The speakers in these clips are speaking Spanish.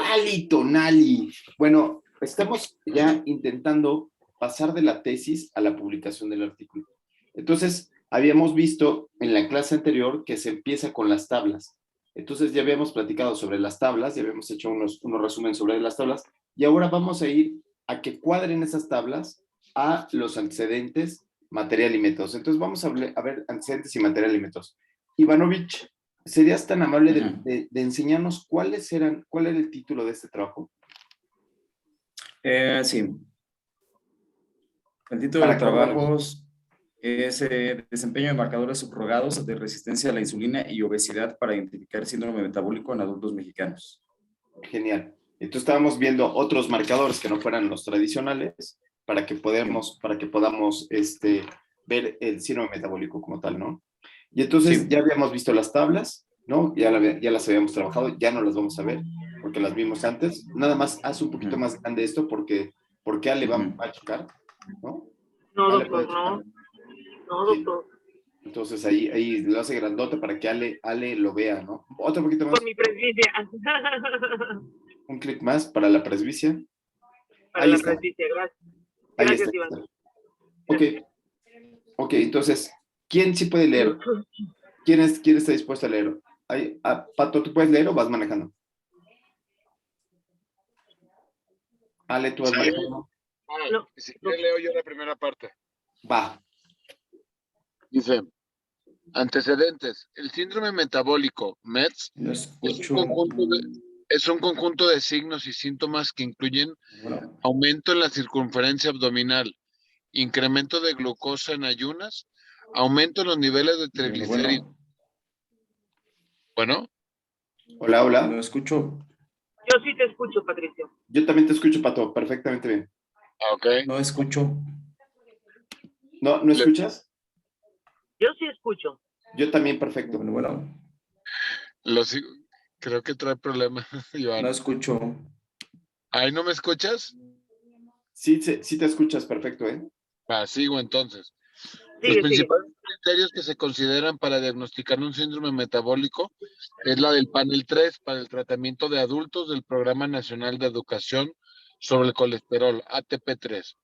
Vali, Tonali. Bueno, estamos ya intentando pasar de la tesis a la publicación del artículo. Entonces, habíamos visto en la clase anterior que se empieza con las tablas. Entonces, ya habíamos platicado sobre las tablas, ya habíamos hecho unos resúmenes sobre las tablas, y ahora vamos a ir a que cuadren esas tablas a los antecedentes, material y métodos. Entonces, vamos a ver antecedentes y material y métodos. Ivanovich, ¿serías tan amable de enseñarnos cuál era el título de este trabajo? Sí. El título del trabajo es Desempeño de marcadores subrogados de resistencia a la insulina y obesidad para identificar síndrome metabólico en adultos mexicanos. Genial. Entonces estábamos viendo otros marcadores que no fueran los tradicionales para que podamos ver el síndrome metabólico como tal, ¿no? Y entonces ya habíamos visto las tablas, ¿no? Ya las habíamos trabajado, ya no las vamos a ver porque las vimos antes. Nada más haz un poquito más grande esto porque Ale va a chocar, ¿no? No, doctor, no. No, doctor. Sí. Entonces ahí lo hace grandote para que Ale lo vea, ¿no? Otro poquito más. Por mi presbicia. Un clic más para la presbicia. Para la presbicia, gracias. Gracias, Iván. Ok, entonces, ¿quién sí puede leer? ¿Quién está dispuesto a leer? Pato, ¿tú puedes leer o vas manejando? Ale, ¿tú vas manejando? No, si quieres leo yo la primera parte. Va. Dice, antecedentes. El síndrome metabólico, METS, es un conjunto de signos y síntomas que incluyen aumento en la circunferencia abdominal, incremento de glucosa en ayunas, aumento en los niveles de triglicéridos. Bueno. Hola. Lo escucho. Yo sí te escucho, Patricio. Yo también te escucho, Pato, perfectamente bien. Ok. No escucho. ¿No escuchas? Yo sí escucho. Yo también, perfecto. Bueno. Creo que trae problemas, Iván. No escucho. ¿Ahí no me escuchas? Sí te escuchas, perfecto, ¿eh? Sigo entonces. Sigue, Los principales criterios que se consideran para diagnosticar un síndrome metabólico es la del panel 3 para el tratamiento de adultos del Programa Nacional de Educación sobre el Colesterol, ATP3,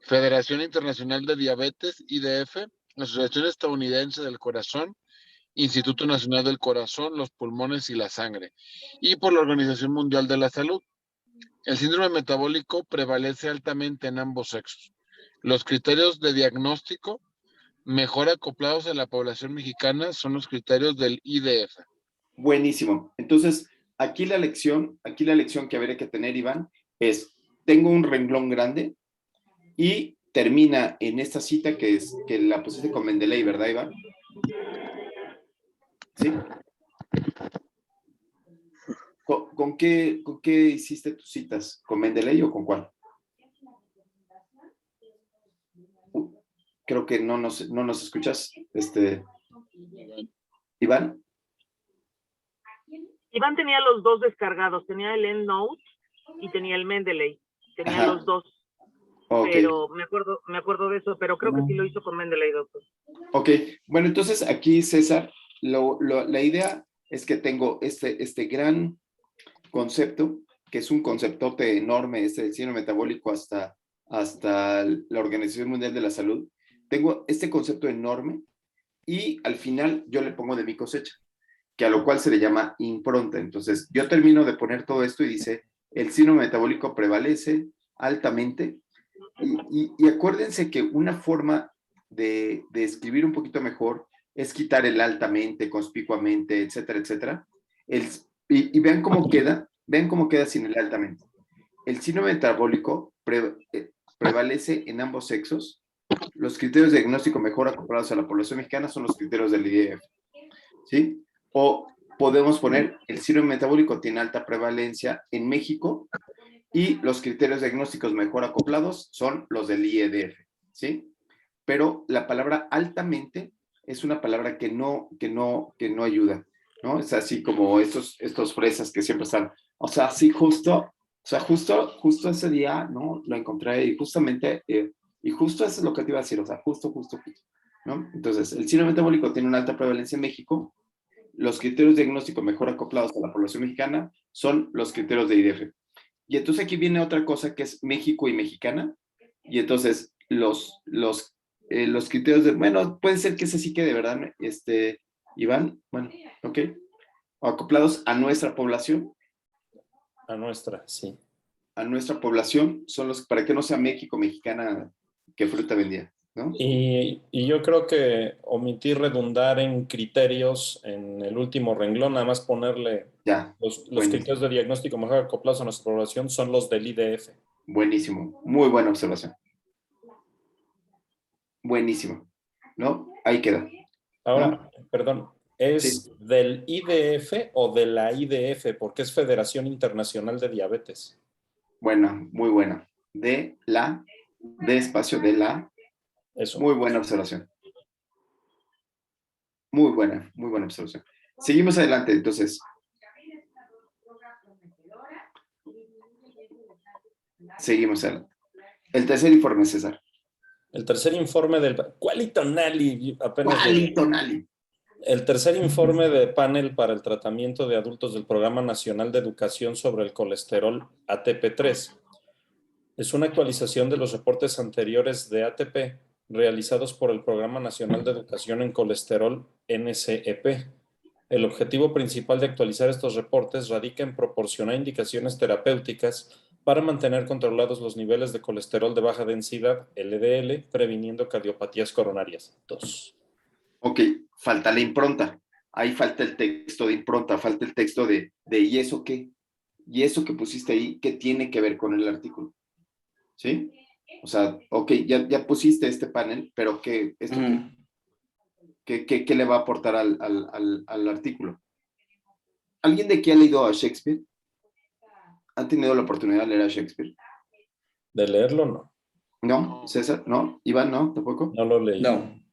Federación Internacional de Diabetes, IDF, Asociación Estadounidense del Corazón, Instituto Nacional del Corazón, los pulmones y la sangre, y por la Organización Mundial de la Salud. El síndrome metabólico prevalece altamente en ambos sexos. Los criterios de diagnóstico mejor acoplados en la población mexicana son los criterios del IDF. Buenísimo. Entonces, aquí la lección que habría que tener, Iván, es, tengo un renglón grande y termina en esta cita que la pusiste con Mendeley, ¿verdad, Iván? ¿Sí? ¿Con qué hiciste tus citas? ¿Con Mendeley o con cuál? Creo que no nos escuchas. Iván. Iván tenía los dos descargados, tenía el EndNote y tenía el Mendeley. Tenía los dos. Okay. Pero me acuerdo de eso, pero creo que sí lo hizo con Mendeley, doctor. Ok, bueno, entonces aquí, César, la idea es que tengo este gran concepto, que es un conceptote enorme, del síndrome metabólico hasta la Organización Mundial de la Salud. Tengo este concepto enorme y al final yo le pongo de mi cosecha, que a lo cual se le llama impronta. Entonces, yo termino de poner todo esto y dice, el síndrome metabólico prevalece altamente. Y acuérdense que una forma de escribir un poquito mejor es quitar el altamente, conspicuamente, etcétera, etcétera. Y vean cómo queda sin el altamente. El síndrome metabólico prevalece en ambos sexos. Los criterios de diagnóstico mejor acoplados a la población mexicana son los criterios del IDF. ¿Sí? O podemos poner, el síndrome metabólico tiene alta prevalencia en México y los criterios diagnósticos mejor acoplados son los del IEDF, ¿sí? Pero la palabra altamente es una palabra que no ayuda, ¿no? Es así como estos fresas que siempre están, o sea, sí, justo ese día, ¿no? Lo encontré y justamente, y justo eso es lo que te iba a decir, o sea, justo, ¿no? Entonces, el síndrome metabólico tiene una alta prevalencia en México los criterios de diagnóstico mejor acoplados a la población mexicana son los criterios de IDF. Y entonces aquí viene otra cosa que es México y mexicana. Y entonces los criterios de, bueno, puede ser que ese sí que de verdad, Iván, bueno, ok, acoplados a nuestra población. A nuestra, sí. A nuestra población son los, para que no sea México, mexicana, qué fruta vendía, ¿no? Y yo creo que omitir redundar en criterios en el último renglón, nada más ponerle Ya, los criterios de diagnóstico mejor acoplados a nuestra población son los del IDF. buenísimo, muy buena observación. Buenísimo, ¿no? Ahí queda. Ahora, ¿no? perdón, ¿es Sí. del IDF o de la IDF? Porque es Federación Internacional de Diabetes. Buena, muy buena. De espacio, de la. Eso. Muy buena observación. Muy buena observación. Seguimos adelante, entonces. Seguimos adelante. El tercer informe, César. El tercer informe del... Qualitonali, apenas... Qualitonali. El tercer informe de panel para el tratamiento de adultos del Programa Nacional de Educación sobre el Colesterol ATP3. Es una actualización de los reportes anteriores de ATP realizados por el Programa Nacional de Educación en Colesterol NCEP. El objetivo principal de actualizar estos reportes radica en proporcionar indicaciones terapéuticas para mantener controlados los niveles de colesterol de baja densidad, LDL, previniendo cardiopatías coronarias. 2. Ok, falta la impronta. Ahí falta el texto de impronta, falta el texto de ¿y eso qué? ¿Y eso que pusiste ahí, qué tiene que ver con el artículo? ¿Sí? O sea, ok, ya pusiste este panel, pero ¿qué le va a aportar al artículo? ¿Alguien de aquí ha leído a Shakespeare? ¿Han tenido la oportunidad de leer a Shakespeare? ¿De leerlo no? ¿No? ¿César? ¿No? ¿Iván? ¿No? ¿Tampoco? No lo leí. No.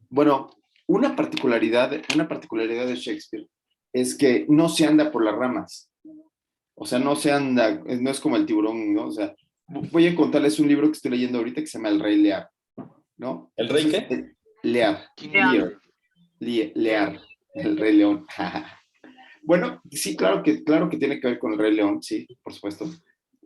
Bueno, una particularidad de Shakespeare es que no se anda por las ramas. O sea, no se anda, no es como el tiburón, ¿no? O sea, voy a contarles un libro que estoy leyendo ahorita que se llama El Rey Lear, ¿no? ¿El Rey qué? Lear. Lear. El Rey León. Bueno, sí, claro que tiene que ver con el Rey León, sí, por supuesto.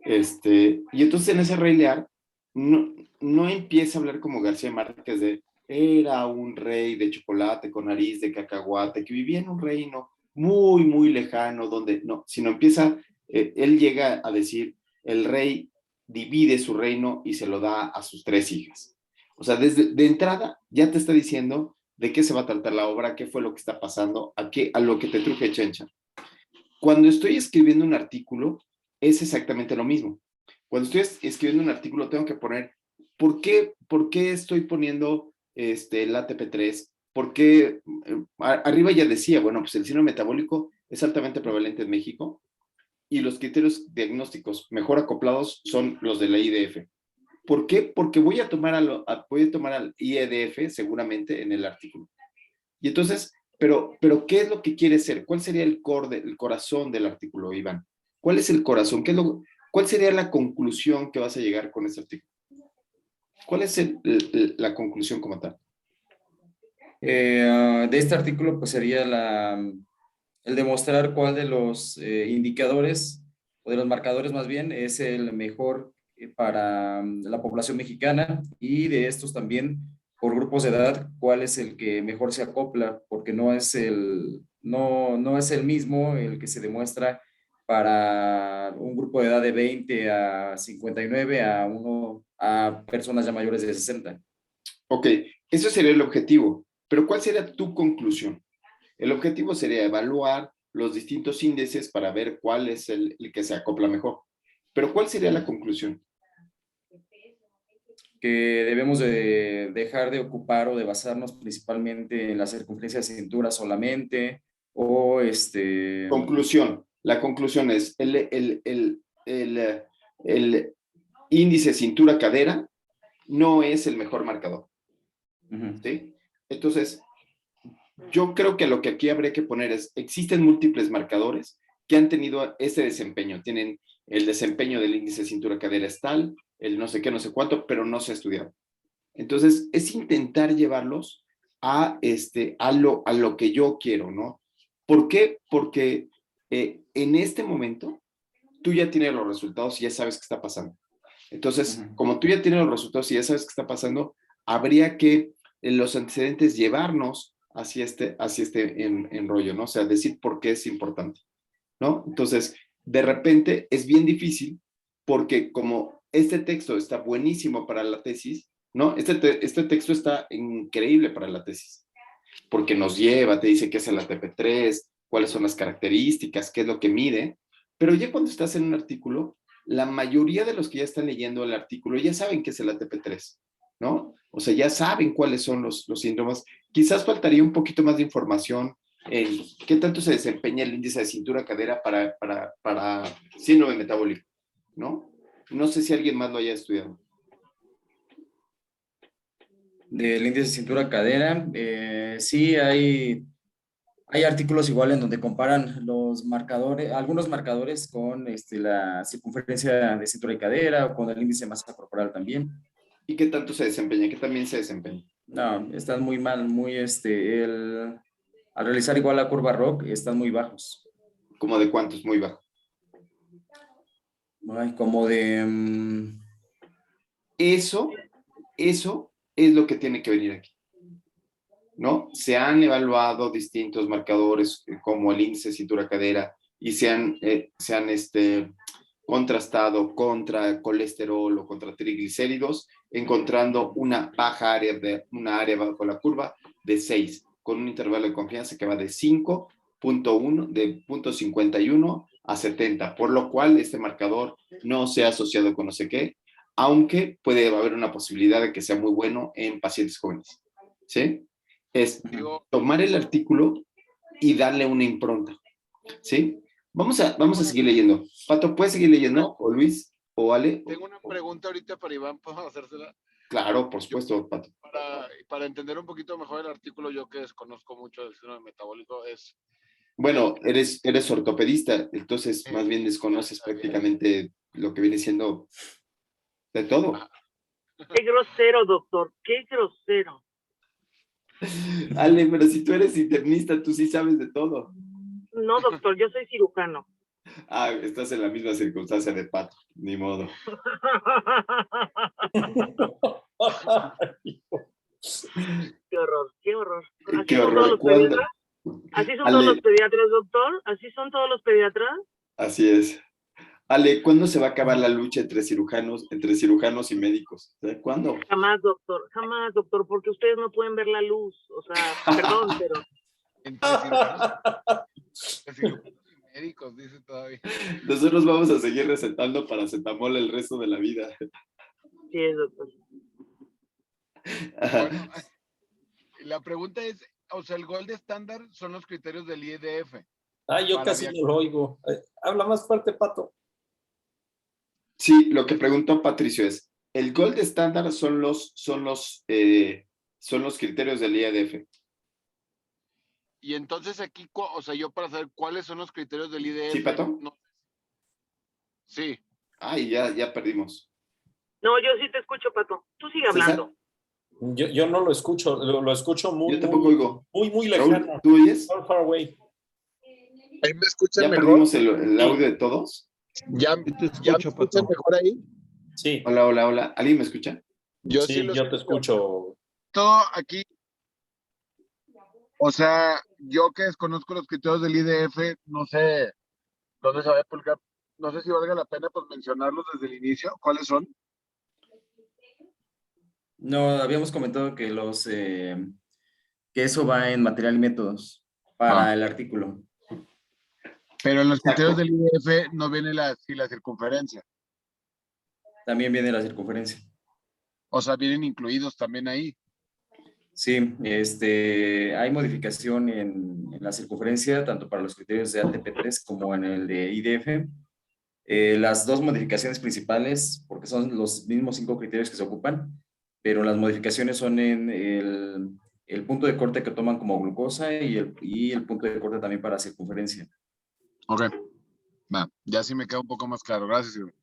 Y entonces en ese Rey Lear no empieza a hablar como García Márquez de era un rey de chocolate con nariz de cacahuate que vivía en un reino muy, muy lejano, donde no, sino empieza, él llega a decir, el rey divide su reino y se lo da a sus 3 hijas. O sea, de entrada ya te está diciendo de qué se va a tratar la obra, qué fue lo que está pasando, a lo que te truje Chencha. Cuando estoy escribiendo un artículo, es exactamente lo mismo. Cuando estoy escribiendo un artículo, tengo que poner, ¿por qué estoy poniendo el ATP3? Porque arriba ya decía, bueno, pues el síndrome metabólico es altamente prevalente en México y los criterios diagnósticos mejor acoplados son los de la IDF. ¿Por qué? Porque voy a tomar al IEDF seguramente en el artículo. Y entonces, pero ¿qué es lo que quiere ser? ¿Cuál sería el corazón del artículo, Iván? ¿Cuál es el corazón? ¿Cuál sería la conclusión que vas a llegar con este artículo? ¿Cuál es la conclusión como tal? De este artículo, pues sería el demostrar cuál de los indicadores o de los marcadores más bien es el mejor para la población mexicana y de estos también por grupos de edad, cuál es el que mejor se acopla, porque no es el mismo el que se demuestra para un grupo de edad de 20 a 59 a personas ya mayores de 60. Ok, eso sería el objetivo, pero ¿cuál sería tu conclusión? El objetivo sería evaluar los distintos índices para ver cuál es el que se acopla mejor. Pero ¿cuál sería la conclusión? Que debemos de dejar de ocupar o de basarnos principalmente en la circunferencia de cintura solamente, o Conclusión. La conclusión es el índice cintura-cadera no es el mejor marcador. ¿Sí? Entonces, yo creo que lo que aquí habría que poner es, existen múltiples marcadores que han tenido ese desempeño. Tienen el desempeño del índice cintura-cadera es tal, el no sé qué, no sé cuánto, pero no se ha estudiado. Entonces, es intentar llevarlos a lo que yo quiero, ¿no? ¿Por qué? Porque en este momento tú ya tienes los resultados y ya sabes qué está pasando. Entonces, como tú ya tienes los resultados y ya sabes qué está pasando, habría que en los antecedentes llevarnos hacia este enrollo, ¿no? O sea, decir por qué es importante, ¿no? Entonces, de repente es bien difícil porque como este texto está buenísimo para la tesis, ¿no? Este texto está increíble para la tesis, porque nos lleva, te dice qué es el ATP3, cuáles son las características, qué es lo que mide, pero ya cuando estás en un artículo, la mayoría de los que ya están leyendo el artículo ya saben qué es el ATP3, ¿no? O sea, ya saben cuáles son los síndromes. Quizás faltaría un poquito más de información en qué tanto se desempeña el índice de cintura-cadera para síndrome metabólico, ¿no? No sé si alguien más lo haya estudiado. Del índice de cintura-cadera, sí hay artículos igual en donde comparan los marcadores, algunos marcadores con la circunferencia de cintura y cadera o con el índice de masa corporal también. ¿Y qué tanto se desempeña? ¿Qué también se desempeña? No, están muy mal, al realizar igual la curva ROC, están muy bajos. ¿Cómo de cuánto es muy bajo? Ay, como de... Eso es lo que tiene que venir aquí, ¿no? Se han evaluado distintos marcadores como el índice cintura-cadera y se han contrastado contra colesterol o contra triglicéridos, encontrando una área bajo la curva de 6, con un intervalo de confianza que va de 5.1, de 0.51 a 70, por lo cual este marcador no se ha asociado con no sé qué, aunque puede haber una posibilidad de que sea muy bueno en pacientes jóvenes, ¿sí? Es tomar el artículo y darle una impronta, ¿sí? Vamos a seguir leyendo. Pato, ¿puedes seguir leyendo? ¿O Luis? ¿O Ale? Tengo una pregunta ahorita para Iván, ¿puedo hacérsela? Claro, por supuesto, Pato. Para entender un poquito mejor el artículo, yo que desconozco mucho del síndrome metabólico, es... Bueno, eres ortopedista, entonces más bien desconoces prácticamente lo que viene siendo de todo. Qué grosero, doctor, qué grosero. Ale, pero si tú eres internista, tú sí sabes de todo. No, doctor, yo soy cirujano. Ah, estás en la misma circunstancia de Pato, ni modo. Qué horror, qué horror. Qué horror. ¿Cuándo? ¿Así son todos los pediatras, doctor? ¿Así son todos los pediatras? Así es. Ale, ¿cuándo se va a acabar la lucha entre cirujanos y médicos? ¿Cuándo? Jamás, doctor, porque ustedes no pueden ver la luz. O sea, perdón, pero... Entre cirujanos y médicos, dice todavía. Nosotros vamos a seguir recetando paracetamol el resto de la vida. Sí, doctor. Bueno, la pregunta es, o sea, el gold estándar son los criterios del IEDF. Yo casi no lo oigo. Habla más fuerte, Pato. Sí, lo que preguntó Patricio es, el gold estándar son los criterios del IEDF. Y entonces aquí, o sea, yo para saber cuáles son los criterios del IEDF. ¿Sí, Pato? No. Sí. Ay, ya perdimos. No, yo sí te escucho, Pato. Tú sigue hablando. Yo no lo escucho, lo escucho muy, yo tampoco oigo. Muy lejano. ¿Tú oyes? Far away. ¿Ahí me escuchan ¿Ya mejor? perdimos el audio de todos? ¿Ya me escuchan mejor ahí? Sí. Hola. ¿Alguien me escucha? Yo te escucho. Todo aquí. O sea, yo que desconozco los criterios del IDF, no sé dónde se va a publicar. No sé si valga la pena pues mencionarlos desde el inicio. ¿Cuáles son? No, habíamos comentado que que eso va en material y métodos para el artículo. Pero en los criterios del IDF no viene la circunferencia. También viene la circunferencia. O sea, vienen incluidos también ahí. Sí, hay modificación en la circunferencia, tanto para los criterios de ATP3 como en el de IDF. Las dos modificaciones principales, porque son los mismos 5 criterios que se ocupan, pero las modificaciones son en el punto de corte que toman como glucosa y el punto de corte también para circunferencia. Ok, va, ya sí me queda un poco más claro. Gracias, Iván.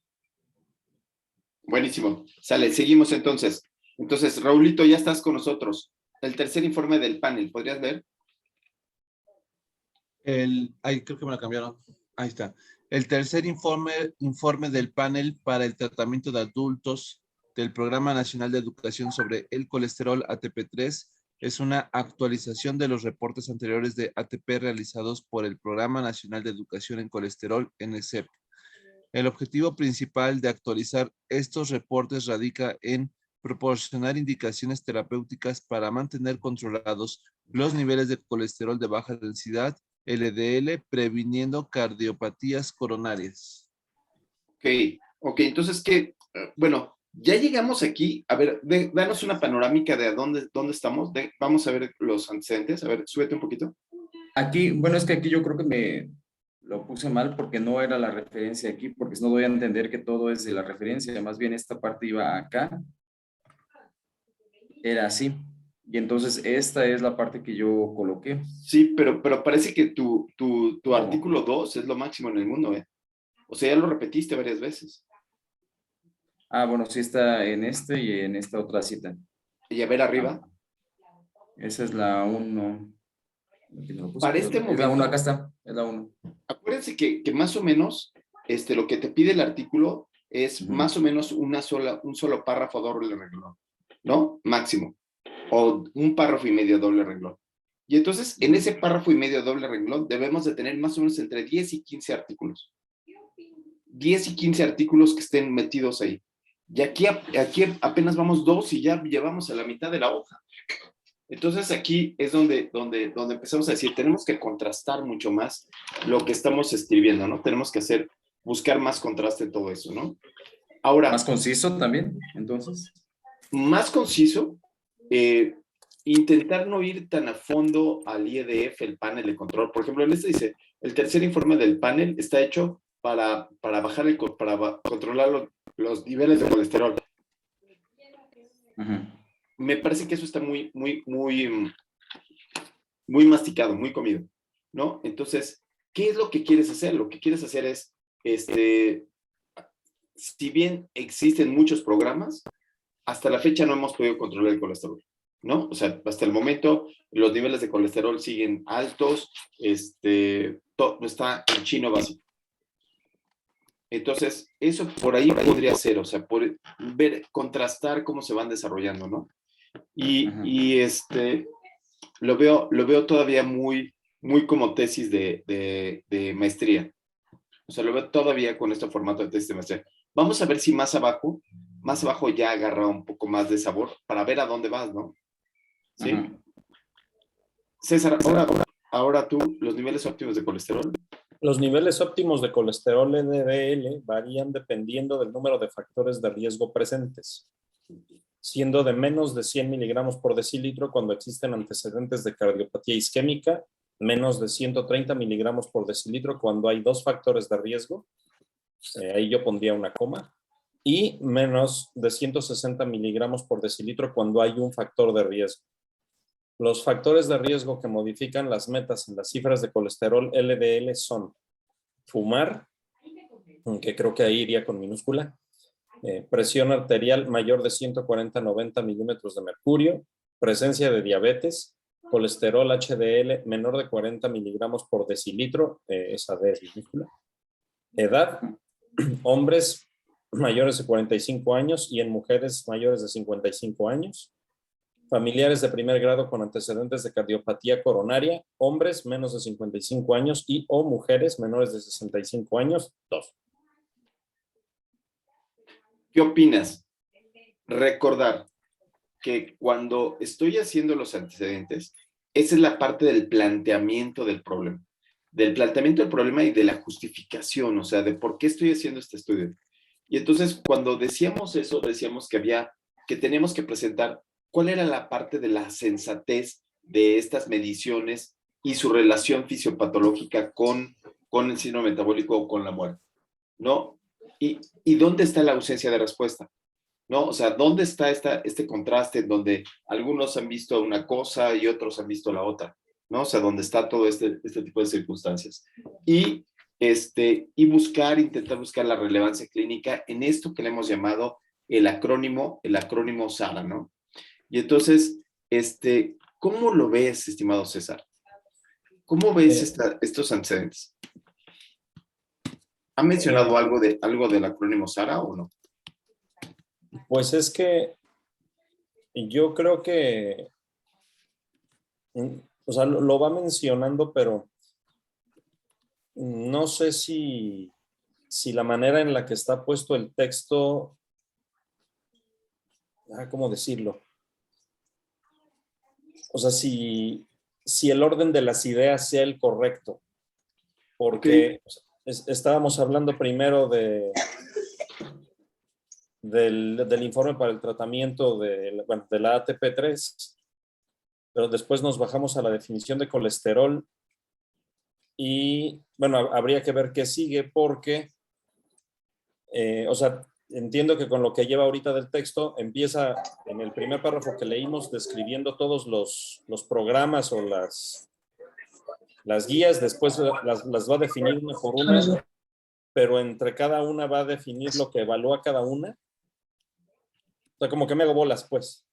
Buenísimo. Sale, seguimos entonces. Entonces, Raulito, ya estás con nosotros. El tercer informe del panel, ¿podrías ver? Ahí creo que me la cambiaron. Ahí está. El tercer informe del panel para el tratamiento de adultos del Programa Nacional de Educación sobre el colesterol ATP3 es una actualización de los reportes anteriores de ATP realizados por el Programa Nacional de Educación en Colesterol, NSEP. El objetivo principal de actualizar estos reportes radica en proporcionar indicaciones terapéuticas para mantener controlados los niveles de colesterol de baja densidad, LDL, previniendo cardiopatías coronarias. Ok, entonces bueno, ya llegamos aquí, a ver, danos una panorámica de dónde estamos, vamos a ver los antecedentes, a ver, súbete un poquito. Aquí, bueno, es que aquí yo creo que me lo puse mal porque no era la referencia aquí, porque si no doy a entender que todo es de la referencia, más bien esta parte iba acá, era así, y entonces esta es la parte que yo coloqué. Sí, pero parece que tu artículo 2 es lo máximo en el mundo, ¿eh? O sea, ya lo repetiste varias veces. Ah, bueno, sí está en este y en esta otra cita. Y a ver arriba. Esa es la 1. Para este momento. Es la 1, acá está, es la 1. Acuérdense que más o menos lo que te pide el artículo es más o menos un solo párrafo doble renglón, ¿no? Máximo. O un párrafo y medio doble renglón. Y entonces, en ese párrafo y medio doble renglón, debemos de tener más o menos entre 10 y 15 artículos. 10 y 15 artículos que estén metidos ahí. Y aquí apenas vamos 2 y ya llevamos a la mitad de la hoja. Entonces aquí es donde empezamos a decir, tenemos que contrastar mucho más lo que estamos escribiendo, ¿no? Tenemos que buscar más contraste en todo eso, ¿no? Ahora. ¿Más conciso también, entonces? Más conciso, intentar no ir tan a fondo al IEDF, el panel de control. Por ejemplo, en este dice, el tercer informe del panel está hecho para controlar los niveles de colesterol. Me parece que eso está muy masticado, muy comido, ¿no? Entonces, ¿qué es lo que quieres hacer? Lo que quieres hacer es, si bien existen muchos programas, hasta la fecha no hemos podido controlar el colesterol, ¿no? O sea, hasta el momento los niveles de colesterol siguen altos, todo está en chino básico. Entonces, eso por ahí podría ser, o sea, por contrastar cómo se van desarrollando, ¿no? Y lo veo todavía muy como tesis de maestría. O sea, lo veo todavía con este formato de tesis de maestría. Vamos a ver si más abajo ya agarra un poco más de sabor para ver a dónde vas, ¿no? ¿Sí? César, ahora tú, los niveles óptimos de colesterol. Los niveles óptimos de colesterol LDL varían dependiendo del número de factores de riesgo presentes, siendo de menos de 100 miligramos por decilitro cuando existen antecedentes de cardiopatía isquémica, menos de 130 miligramos por decilitro cuando hay 2 factores de riesgo, ahí yo pondría una coma, y menos de 160 miligramos por decilitro cuando hay un factor de riesgo. Los factores de riesgo que modifican las metas en las cifras de colesterol LDL son fumar, que creo que ahí iría con minúscula, presión arterial mayor de 140-90 milímetros de mercurio, presencia de diabetes, colesterol HDL menor de 40 miligramos por decilitro, esa D es minúscula, edad, hombres mayores de 45 años y en mujeres mayores de 55 años, familiares de primer grado con antecedentes de cardiopatía coronaria, hombres menos de 55 años y o mujeres menores de 65 años, 2. ¿Qué opinas? Recordar que cuando estoy haciendo los antecedentes, esa es la parte del planteamiento del problema. Del planteamiento del problema y de la justificación, o sea, de por qué estoy haciendo este estudio. Y entonces, cuando decíamos eso, decíamos que teníamos que presentar cuál era la parte de la sensatez de estas mediciones y su relación fisiopatológica con el síndrome metabólico o con la muerte, ¿no? ¿Y dónde está la ausencia de respuesta? ¿No? O sea, ¿dónde está este contraste en donde algunos han visto una cosa y otros han visto la otra? ¿No? O sea, ¿dónde está todo este tipo de circunstancias? Y intentar buscar la relevancia clínica en esto que le hemos llamado el acrónimo SARA, ¿no? Y entonces, ¿cómo lo ves, estimado César? ¿Cómo ves estos antecedentes? ¿Ha mencionado algo del acrónimo SARA o no? Pues es que yo creo que, o sea, lo va mencionando, pero no sé si la manera en la que está puesto el texto, ¿cómo decirlo? O sea, si el orden de las ideas sea el correcto, porque estábamos hablando primero del informe para el tratamiento de la ATP3, pero después nos bajamos a la definición de colesterol y, bueno, habría que ver qué sigue porque, o sea, entiendo que con lo que lleva ahorita del texto, empieza en el primer párrafo que leímos describiendo todos los programas o las guías, después las va a definir una por una, pero entre cada una va a definir lo que evalúa cada una. O sea, como que me hago bolas, pues.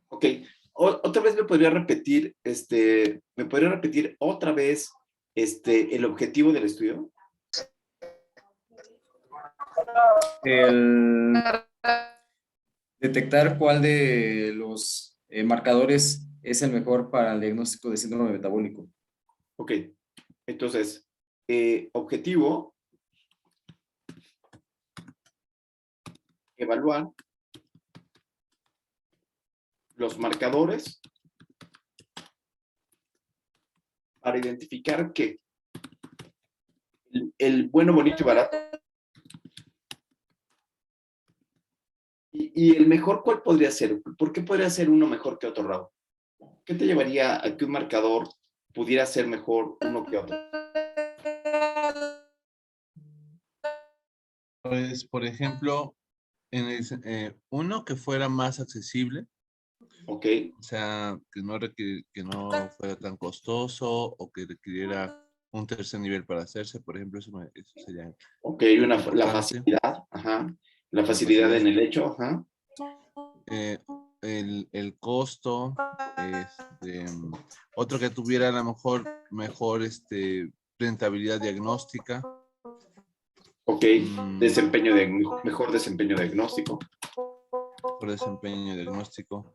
Ok. Otra vez me podría repetir otra vez el objetivo del estudio. El detectar cuál de los marcadores es el mejor para el diagnóstico de síndrome metabólico. Ok. Entonces, objetivo, evaluar los marcadores para identificar que el bueno, bonito y barato. Y el mejor, ¿cuál podría ser? ¿Por qué podría ser uno mejor que otro, Raúl? ¿Qué te llevaría a que un marcador pudiera ser mejor uno que otro? Pues, por ejemplo, uno que fuera más accesible. Ok. O sea, que no fuera tan costoso o que requiriera un tercer nivel para hacerse, por ejemplo, eso sería Ok, la facilidad, ajá. La La facilidad facilidad. en el hecho, ajá. El costo, otro que tuviera a lo mejor mejor rentabilidad diagnóstica. Ok, mejor desempeño diagnóstico. Mejor desempeño diagnóstico.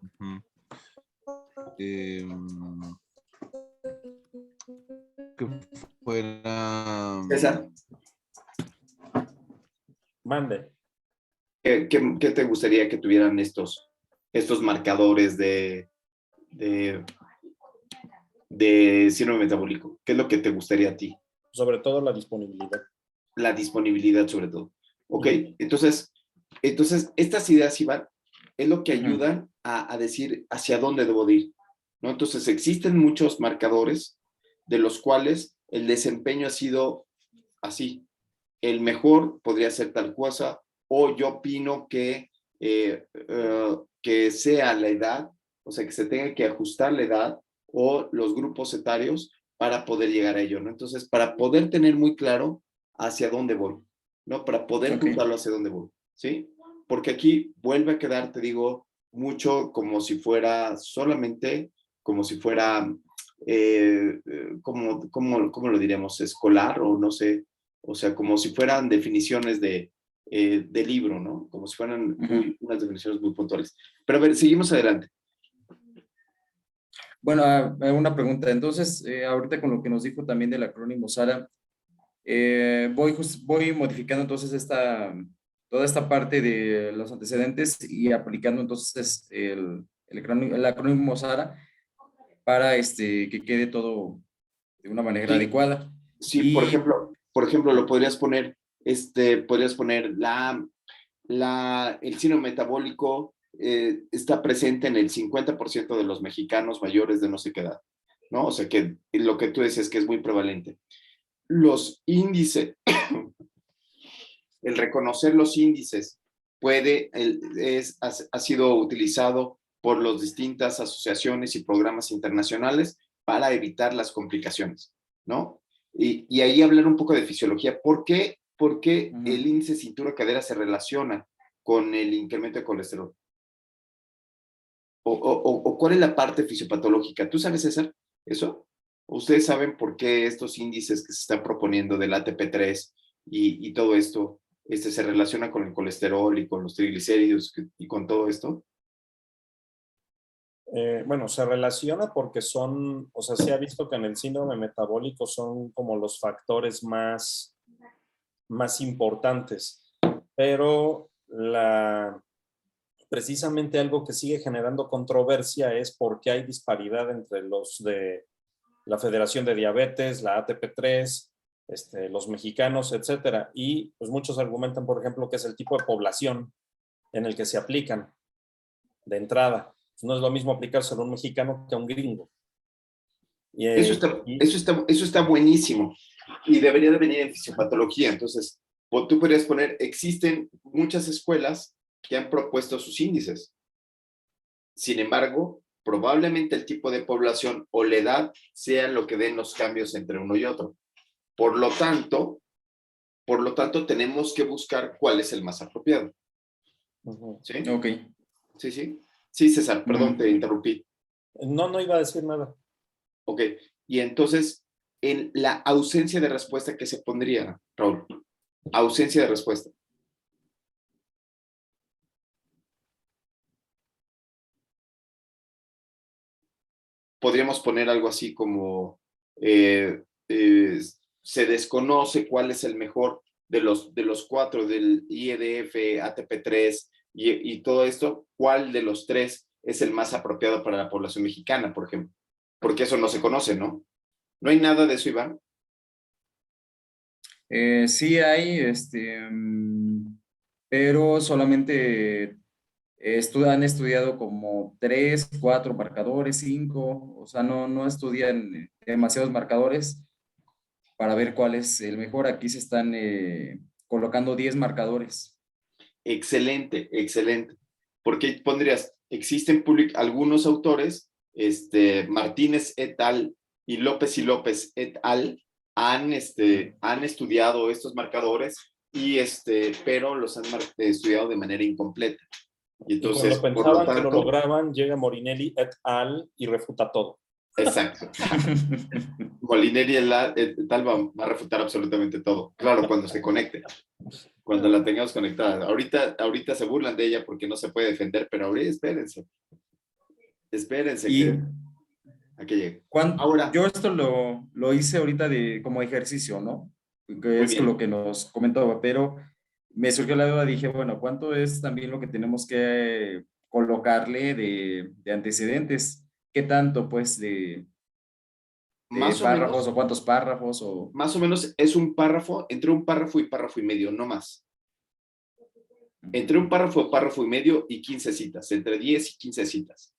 Que fuera... César, Mande. ¿qué te gustaría que tuvieran estos marcadores de síndrome metabólico? ¿Qué es lo que te gustaría a ti? Sobre todo la disponibilidad. La disponibilidad, sobre todo. Ok, entonces estas ideas, Iván, es lo que ayudan a decir hacia dónde debo de ir, ¿no? Entonces existen muchos marcadores de los cuales el desempeño ha sido así. El mejor podría ser tal cosa, o yo opino que sea la edad, o sea, que se tenga que ajustar la edad o los grupos etarios para poder llegar a ello, ¿no? Entonces, para poder tener muy claro hacia dónde voy, ¿no? Para poder juzgarlo hacia dónde voy, ¿sí? Porque aquí vuelve a quedar, te digo, mucho como si fuera solamente, como si fuera, ¿cómo lo diremos? Escolar o no sé, o sea, como si fueran definiciones de libro, ¿no? Como si fueran unas definiciones muy puntuales. Pero a ver, seguimos adelante. Bueno, una pregunta. Entonces, ahorita con lo que nos dijo también del acrónimo SARA, voy modificando entonces toda esta parte de los antecedentes y aplicando entonces el acrónimo SARA para que quede todo de una manera adecuada. Sí, Y, por ejemplo, lo podrías poner, podrías poner el síndrome metabólico está presente en el 50% de los mexicanos mayores de no sé qué edad, ¿no? O sea, que lo que tú dices que es muy prevalente. Los índices, el reconocer los índices ha sido utilizado por las distintas asociaciones y programas internacionales para evitar las complicaciones, ¿no? Y ahí hablar un poco de fisiología. ¿Por qué el índice cintura-cadera se relaciona con el incremento de colesterol? ¿O cuál es la parte fisiopatológica? ¿Tú sabes, César, eso? ¿Ustedes saben por qué estos índices que se están proponiendo del ATP3 y todo esto se relaciona con el colesterol y con los triglicéridos y con todo esto? Bueno, se relaciona porque son, o sea, se ha visto que en el síndrome metabólico son como los factores más importantes, pero precisamente algo que sigue generando controversia es por qué hay disparidad entre los de la Federación de Diabetes, la ATP3, los mexicanos, etcétera. Y pues muchos argumentan, por ejemplo, que es el tipo de población en el que se aplican de entrada. No es lo mismo aplicárselo a un mexicano que a un gringo. Eso está buenísimo y debería de venir en fisiopatología. Entonces, tú podrías poner, existen muchas escuelas que han propuesto sus índices. Sin embargo, probablemente el tipo de población o la edad sean lo que den los cambios entre uno y otro. Por lo tanto, tenemos que buscar cuál es el más apropiado. ¿Sí? Ok. Sí. Sí, César, perdón, te interrumpí. No iba a decir nada. Ok, y entonces, en la ausencia de respuesta, ¿qué se pondría, Raúl? Ausencia de respuesta. Podríamos poner algo así como se desconoce cuál es el mejor de los 4 del IEDF, ATP3 y todo esto, cuál de los 3 es el más apropiado para la población mexicana, por ejemplo. Porque eso no se conoce, ¿no? ¿No hay nada de eso, Iván? Sí hay, pero solamente han estudiado como 3, 4 marcadores, 5, o sea, no estudian demasiados marcadores para ver cuál es el mejor. Aquí se están colocando 10 marcadores. Excelente, excelente. Porque pondrías, existen algunos autores, Martínez et al. Y López et al. Han estudiado estos marcadores, pero los han estudiado de manera incompleta. Y entonces, cuando pensaban que lo lograban, llega Molinelli et al. Y refuta todo. Exacto. Molinelli et al. Va a refutar absolutamente todo. Claro, cuando se conecte. Cuando la tengamos conectada. Ahorita se burlan de ella porque no se puede defender, pero ahorita espérense. Espérense a que llegue. Ahora, yo esto lo hice ahorita como ejercicio, ¿no? Que es lo que nos comentaba, pero me surgió la duda, dije, bueno, ¿cuánto es también lo que tenemos que colocarle de antecedentes? ¿Qué tanto, pues, de párrafos o cuántos párrafos? Más o menos es un párrafo, entre un párrafo y medio, no más. Entre un párrafo y medio y 15 citas, entre 10 y 15 citas.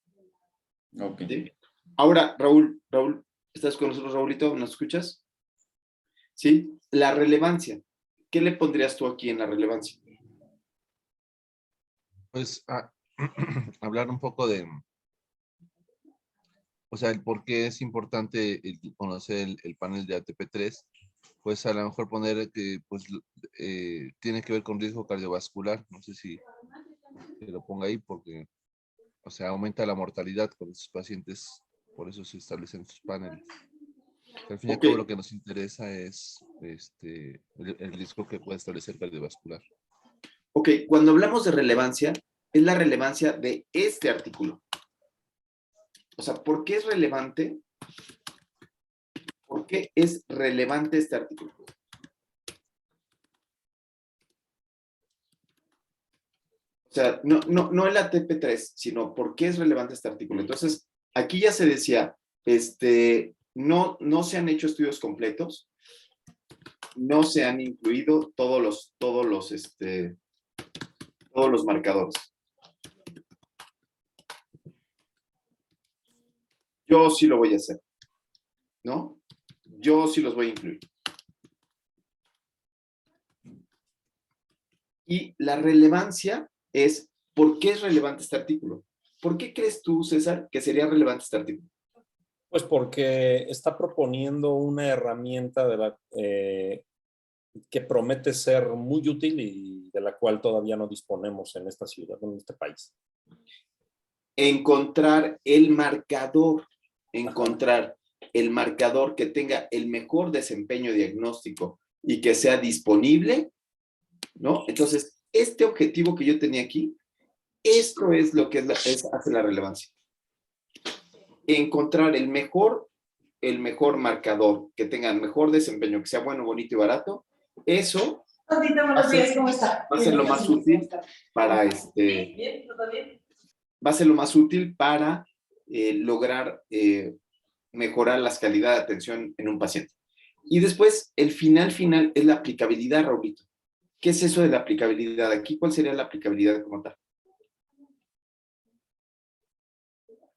Ok. ¿Sí? Ahora, Raúl, ¿estás con nosotros, Raúlito? ¿Nos escuchas? Sí, la relevancia. ¿Qué le pondrías tú aquí en la relevancia? Pues hablar un poco de, o sea, el por qué es importante conocer el panel de ATP3, pues a lo mejor poner que pues, tiene que ver con riesgo cardiovascular. No sé si lo ponga ahí porque, o sea, aumenta la mortalidad con estos pacientes, por eso se establecen estos paneles. Al fin y al cabo lo que nos interesa es el riesgo que puede establecer cardiovascular. Ok, cuando hablamos de relevancia, es la relevancia de este artículo. O sea, ¿por qué es relevante? ¿Por qué es relevante este artículo? O sea, no el ATP3, sino ¿por qué es relevante este artículo? Entonces, aquí ya se decía, no se han hecho estudios completos, no se han incluido todos los marcadores. Yo sí lo voy a hacer, ¿no? Yo sí los voy a incluir. Y la relevancia es, ¿por qué es relevante este artículo? ¿Por qué crees tú, César, que sería relevante este artículo? Pues porque está proponiendo una herramienta que promete ser muy útil y de la cual todavía no disponemos en esta ciudad, en este país. Encontrar el marcador, encontrar el marcador que tenga el mejor desempeño diagnóstico y que sea disponible, ¿no? Entonces, este objetivo que yo tenía aquí, esto es lo que hace la relevancia. Encontrar el mejor marcador, que tenga el mejor desempeño, que sea bueno, bonito y barato, eso va a ser lo más útil para va a ser lo más útil para lograr mejorar las calidad de atención en un paciente. Y después, el final es la aplicabilidad, Raulito. ¿Qué es eso de la aplicabilidad? Aquí, ¿cuál sería la aplicabilidad como tal?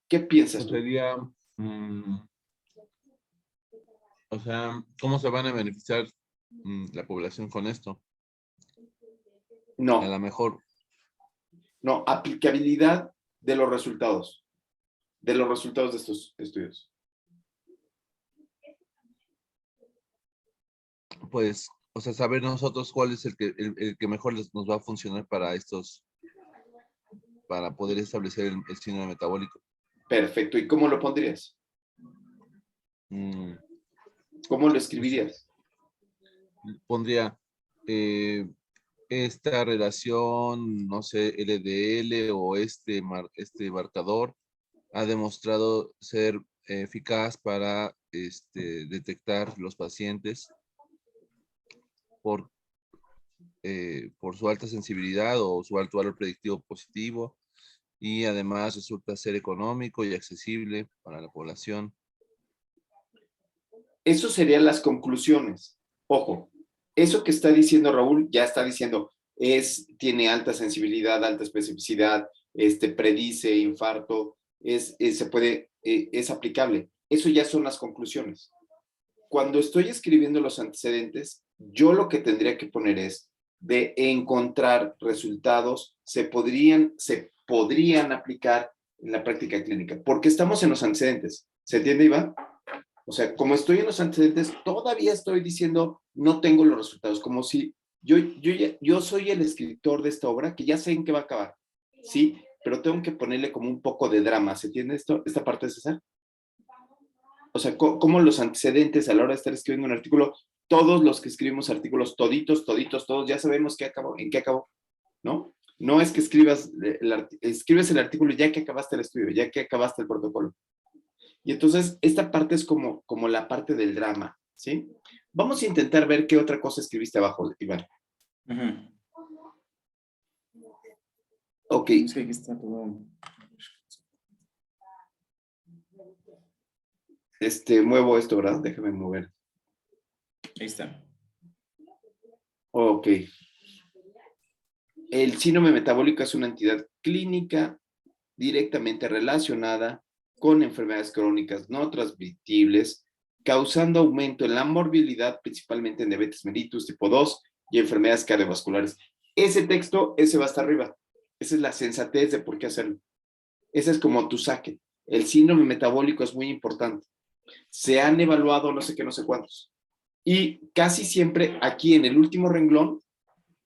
¿Qué piensas tú? Sería, o sea, ¿cómo se van a beneficiar la población con esto? No. A lo mejor. No, aplicabilidad de los resultados. De los resultados de estos estudios. Pues, o sea, saber nosotros cuál es el que mejor nos va a funcionar para para poder establecer el síndrome metabólico. Perfecto. ¿Y cómo lo pondrías? ¿Cómo lo escribirías? Pondría esta relación, no sé, LDL o este marcador ha demostrado ser eficaz para detectar los pacientes por su alta sensibilidad o su alto valor predictivo positivo, y además resulta ser económico y accesible para la población. Eso serían las conclusiones. Ojo, eso que está diciendo Raúl, ya está diciendo, tiene alta sensibilidad, alta especificidad, predice infarto, es aplicable. Eso ya son las conclusiones. Cuando estoy escribiendo los antecedentes, yo lo que tendría que poner es de encontrar resultados, se podrían aplicar en la práctica clínica, porque estamos en los antecedentes. ¿Se entiende, Iván? O sea, como estoy en los antecedentes, todavía estoy diciendo, no tengo los resultados, como si yo soy el escritor de esta obra, que ya sé en qué va a acabar, ¿sí? Pero tengo que ponerle como un poco de drama. ¿Se entiende esta parte, César? O sea, como los antecedentes a la hora de estar escribiendo un artículo, todos los que escribimos artículos, todos, ya sabemos en qué acabó, ¿no? No es que escribes el artículo ya que acabaste el estudio, ya que acabaste el protocolo. Y entonces, esta parte es como la parte del drama, ¿sí? Vamos a intentar ver qué otra cosa escribiste abajo, Iván. Ok. Sí, aquí está todo. Muevo esto, ¿verdad? Déjame mover. Ahí está. Ok. El síndrome metabólico es una entidad clínica directamente relacionada con enfermedades crónicas no transmitibles, causando aumento en la morbilidad, principalmente en diabetes mellitus tipo 2 y enfermedades cardiovasculares. Ese texto, ese va hasta arriba. Esa es la sensatez de por qué hacerlo. Ese es como tu saque. El síndrome metabólico es muy importante. Se han evaluado no sé qué, no sé cuántos. Y casi siempre aquí en el último renglón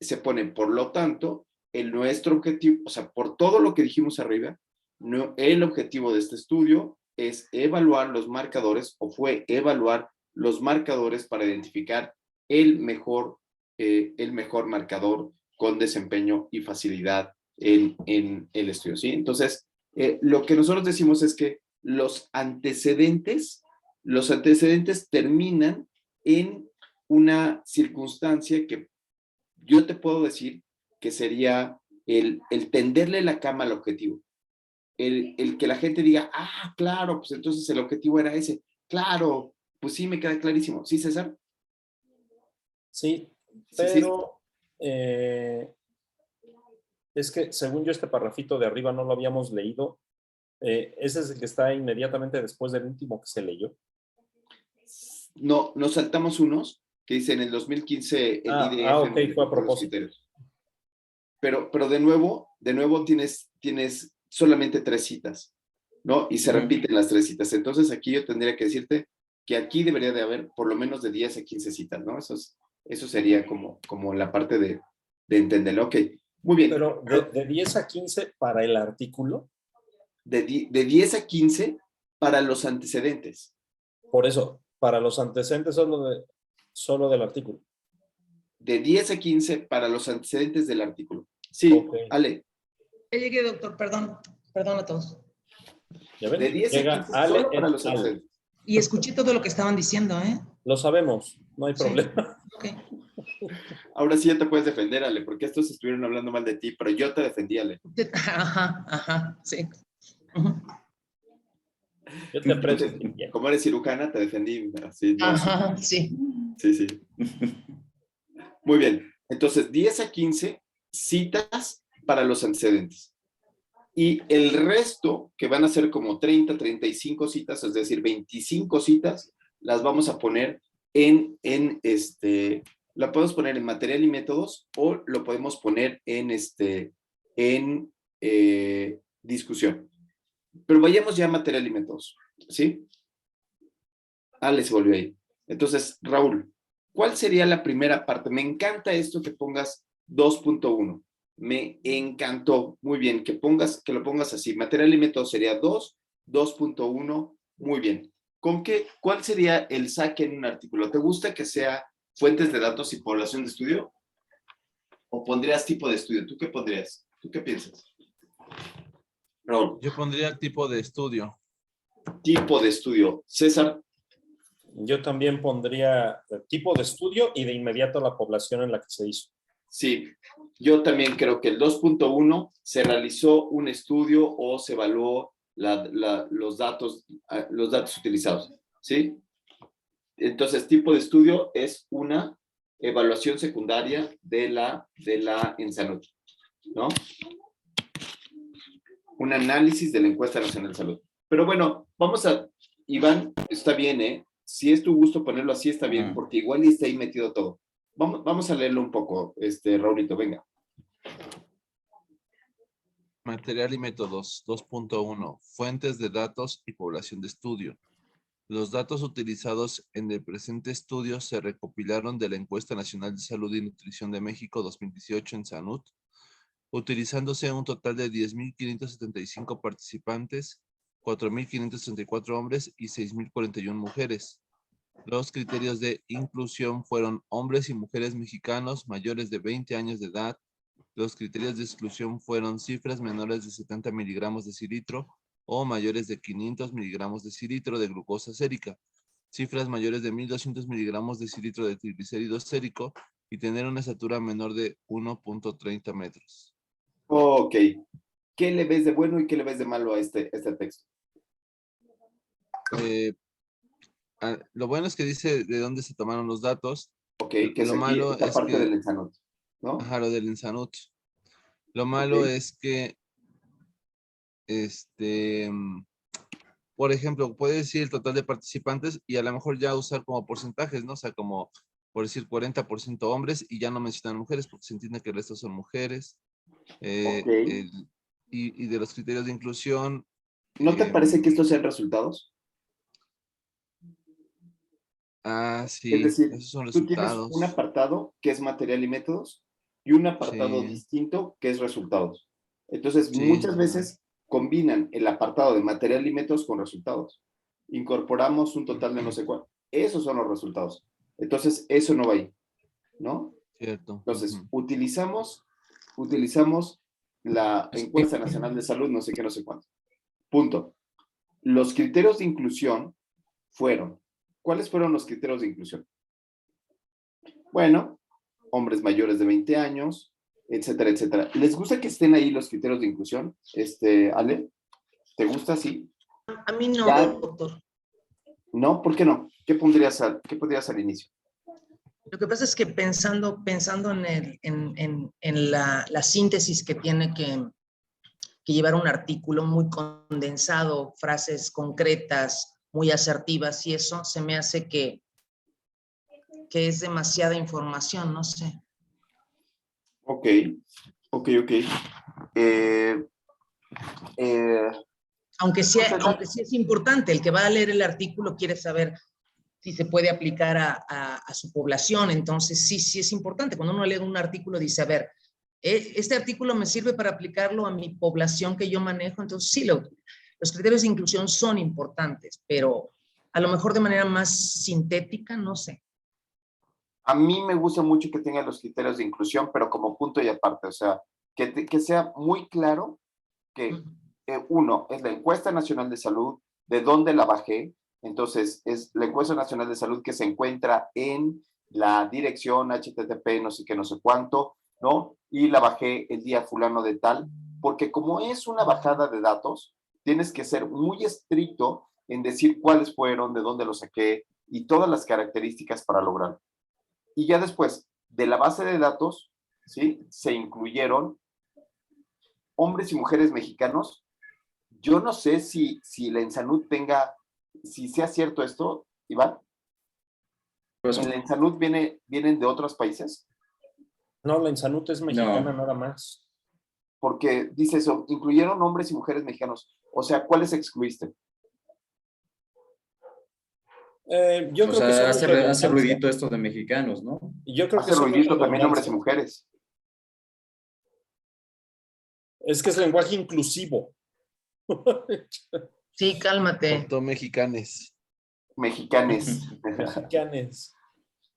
se pone, por lo tanto, nuestro objetivo, o sea, por todo lo que dijimos arriba, el objetivo de este estudio es evaluar los marcadores, o fue evaluar los marcadores para identificar el mejor marcador con desempeño y facilidad en el estudio, ¿sí? Entonces, lo que nosotros decimos es que los antecedentes terminan en una circunstancia que yo te puedo decir que sería el tenderle la cama al objetivo. El que la gente diga, claro, pues entonces el objetivo era ese. Claro, pues sí, me queda clarísimo. ¿Sí, César? Sí, pero es que según yo este parrafito de arriba no lo habíamos leído. ¿Ese es el que está inmediatamente después del último que se leyó? No, nos saltamos unos que dicen en el 2015 el IDF. Ok, fue a propósito. Pero de nuevo tienes solamente 3 citas, ¿no? Y se repiten las 3 citas. Entonces aquí yo tendría que decirte que aquí debería de haber por lo menos de 10 a 15 citas, ¿no? Eso sería como la parte de entenderlo. Ok, muy bien. Pero de 10 a 15 para el artículo. De 10 a 15 para los antecedentes. Por eso, para los antecedentes solo del artículo. De 10 a 15 para los antecedentes del artículo. Sí, Ok. Ale. Ya llegué, doctor, perdón a todos. ¿Ya ven? De 10 a Llega 15 Ale solo para et los al. antecedentes. Y escuché todo lo que estaban diciendo, ¿eh? Lo sabemos, no hay Sí. problema. Ok. Ahora sí ya te puedes defender, Ale, porque estos estuvieron hablando mal de ti, pero yo te defendí, Ale. Ajá, sí. Ujú. Yo te aprecio, Entonces, Cintia. como eres cirujana, te defendí. Así, no, Ajá, sí. sí. Muy bien. Entonces, 10 a 15 citas para los antecedentes. Y el resto, que van a ser como 30, 35 citas, es decir, 25 citas, las vamos a poner la podemos poner en material y métodos o lo podemos poner en discusión. Pero vayamos ya a material y métodos, ¿sí? Ale se volvió ahí. Entonces, Raúl, ¿cuál sería la primera parte? Me encanta esto que pongas 2.1. Me encantó. Muy bien, que lo pongas así. Material y método sería 2.1. Muy bien. ¿Cuál sería el saque en un artículo? ¿Te gusta que sea fuentes de datos y población de estudio? ¿O pondrías tipo de estudio? ¿Tú qué pondrías? ¿Tú qué piensas? Raúl. Yo pondría tipo de estudio. Tipo de estudio. César. Yo también pondría el tipo de estudio y de inmediato la población en la que se hizo. Sí, yo también creo que el 2.1 se realizó un estudio o se evaluó los datos utilizados, ¿sí? Entonces, tipo de estudio es una evaluación secundaria de la ENSANUD, ¿no? Un análisis de la encuesta nacional de salud. Pero bueno, Iván, está bien, ¿eh? Si es tu gusto ponerlo así, está bien, porque igual está ahí metido todo. Vamos a leerlo un poco, Raulito, venga. Material y métodos 2.1. Fuentes de datos y población de estudio. Los datos utilizados en el presente estudio se recopilaron de la Encuesta Nacional de Salud y Nutrición de México 2018 en SANUT, utilizándose un total de 10.575 participantes, 4.534 hombres y 6.041 mujeres. Los criterios de inclusión fueron hombres y mujeres mexicanos mayores de 20 años de edad. Los criterios de exclusión fueron cifras menores de 70 miligramos de cilitro o mayores de 500 miligramos de cilitro de glucosa sérica, cifras mayores de 1.200 miligramos de cilitro de triglicérido sérico y tener una estatura menor de 1.30 metros. Ok. ¿Qué le ves de bueno y qué le ves de malo a este texto? Lo bueno es que dice de dónde se tomaron los datos. Ok, que es lo aquí, malo esta es parte que, del ENSANUD, ¿no? ajá, lo del ENSANUD. Lo malo es que, por ejemplo, puede decir el total de participantes y a lo mejor ya usar como porcentajes, ¿no? O sea, como, por decir, 40% hombres y ya no mencionan mujeres porque se entiende que el resto son mujeres. Y de los criterios de inclusión. ¿No te parece que estos sean resultados? Sí, Es decir, esos son tú tienes resultados. un apartado que es material y métodos y un apartado Sí. distinto que es resultados. Entonces, Sí. muchas veces combinan el apartado de material y métodos con resultados. Incorporamos un total de no sé cuál. Esos son los resultados. Entonces, eso no va ahí, ¿no? Cierto. Entonces, utilizamos la encuesta nacional de salud, no sé qué, no sé cuánto. Punto. Los criterios de inclusión fueron, ¿cuáles fueron los criterios de inclusión? Bueno, hombres mayores de 20 años, etcétera, etcétera. ¿Les gusta que estén ahí los criterios de inclusión? Ale, ¿te gusta así? A mí no, ¿Ya? doctor. ¿No? ¿Por qué no? ¿Qué pondrías al inicio? Lo que pasa es que pensando en la síntesis que tiene que llevar un artículo muy condensado, frases concretas, muy asertivas, y eso se me hace que es demasiada información, no sé. Ok. Aunque sí es importante, el que va a leer el artículo quiere saber si se puede aplicar a su población, entonces sí es importante. Cuando uno lee un artículo dice, a ver, este artículo me sirve para aplicarlo a mi población que yo manejo, entonces sí, los criterios de inclusión son importantes, pero A lo mejor de manera más sintética, no sé. A mí me gusta mucho que tengan los criterios de inclusión, pero como punto y aparte, o sea, que sea muy claro que uno, es la encuesta nacional de salud, de dónde la bajé, entonces es la encuesta nacional de salud que se encuentra en la dirección http no sé qué, no sé cuánto, ¿no? Y la bajé el día fulano de tal, porque como es una bajada de datos, tienes que ser muy estricto en decir cuáles fueron, de dónde los saqué y todas las características para lograrlo. Y ya después de la base de datos, ¿sí? Se incluyeron hombres y mujeres mexicanos. Yo no sé si la Ensanud tenga, si sea cierto esto, Iván. Pues, ¿En la Ensanud vienen de otros países? No, la Insanut es mexicana nada más. Porque dice eso, incluyeron hombres y mujeres mexicanos. O sea, ¿cuáles excluiste? Yo o creo que sea, solo es hace redundancia. ruidito esto de mexicanos, ¿no? Yo creo que Hace solo es ruidito también hombres y redundancia. mujeres. Es que es lenguaje inclusivo. Sí, cálmate. Faltó mexicanes. Mexicanes. Mexicanes.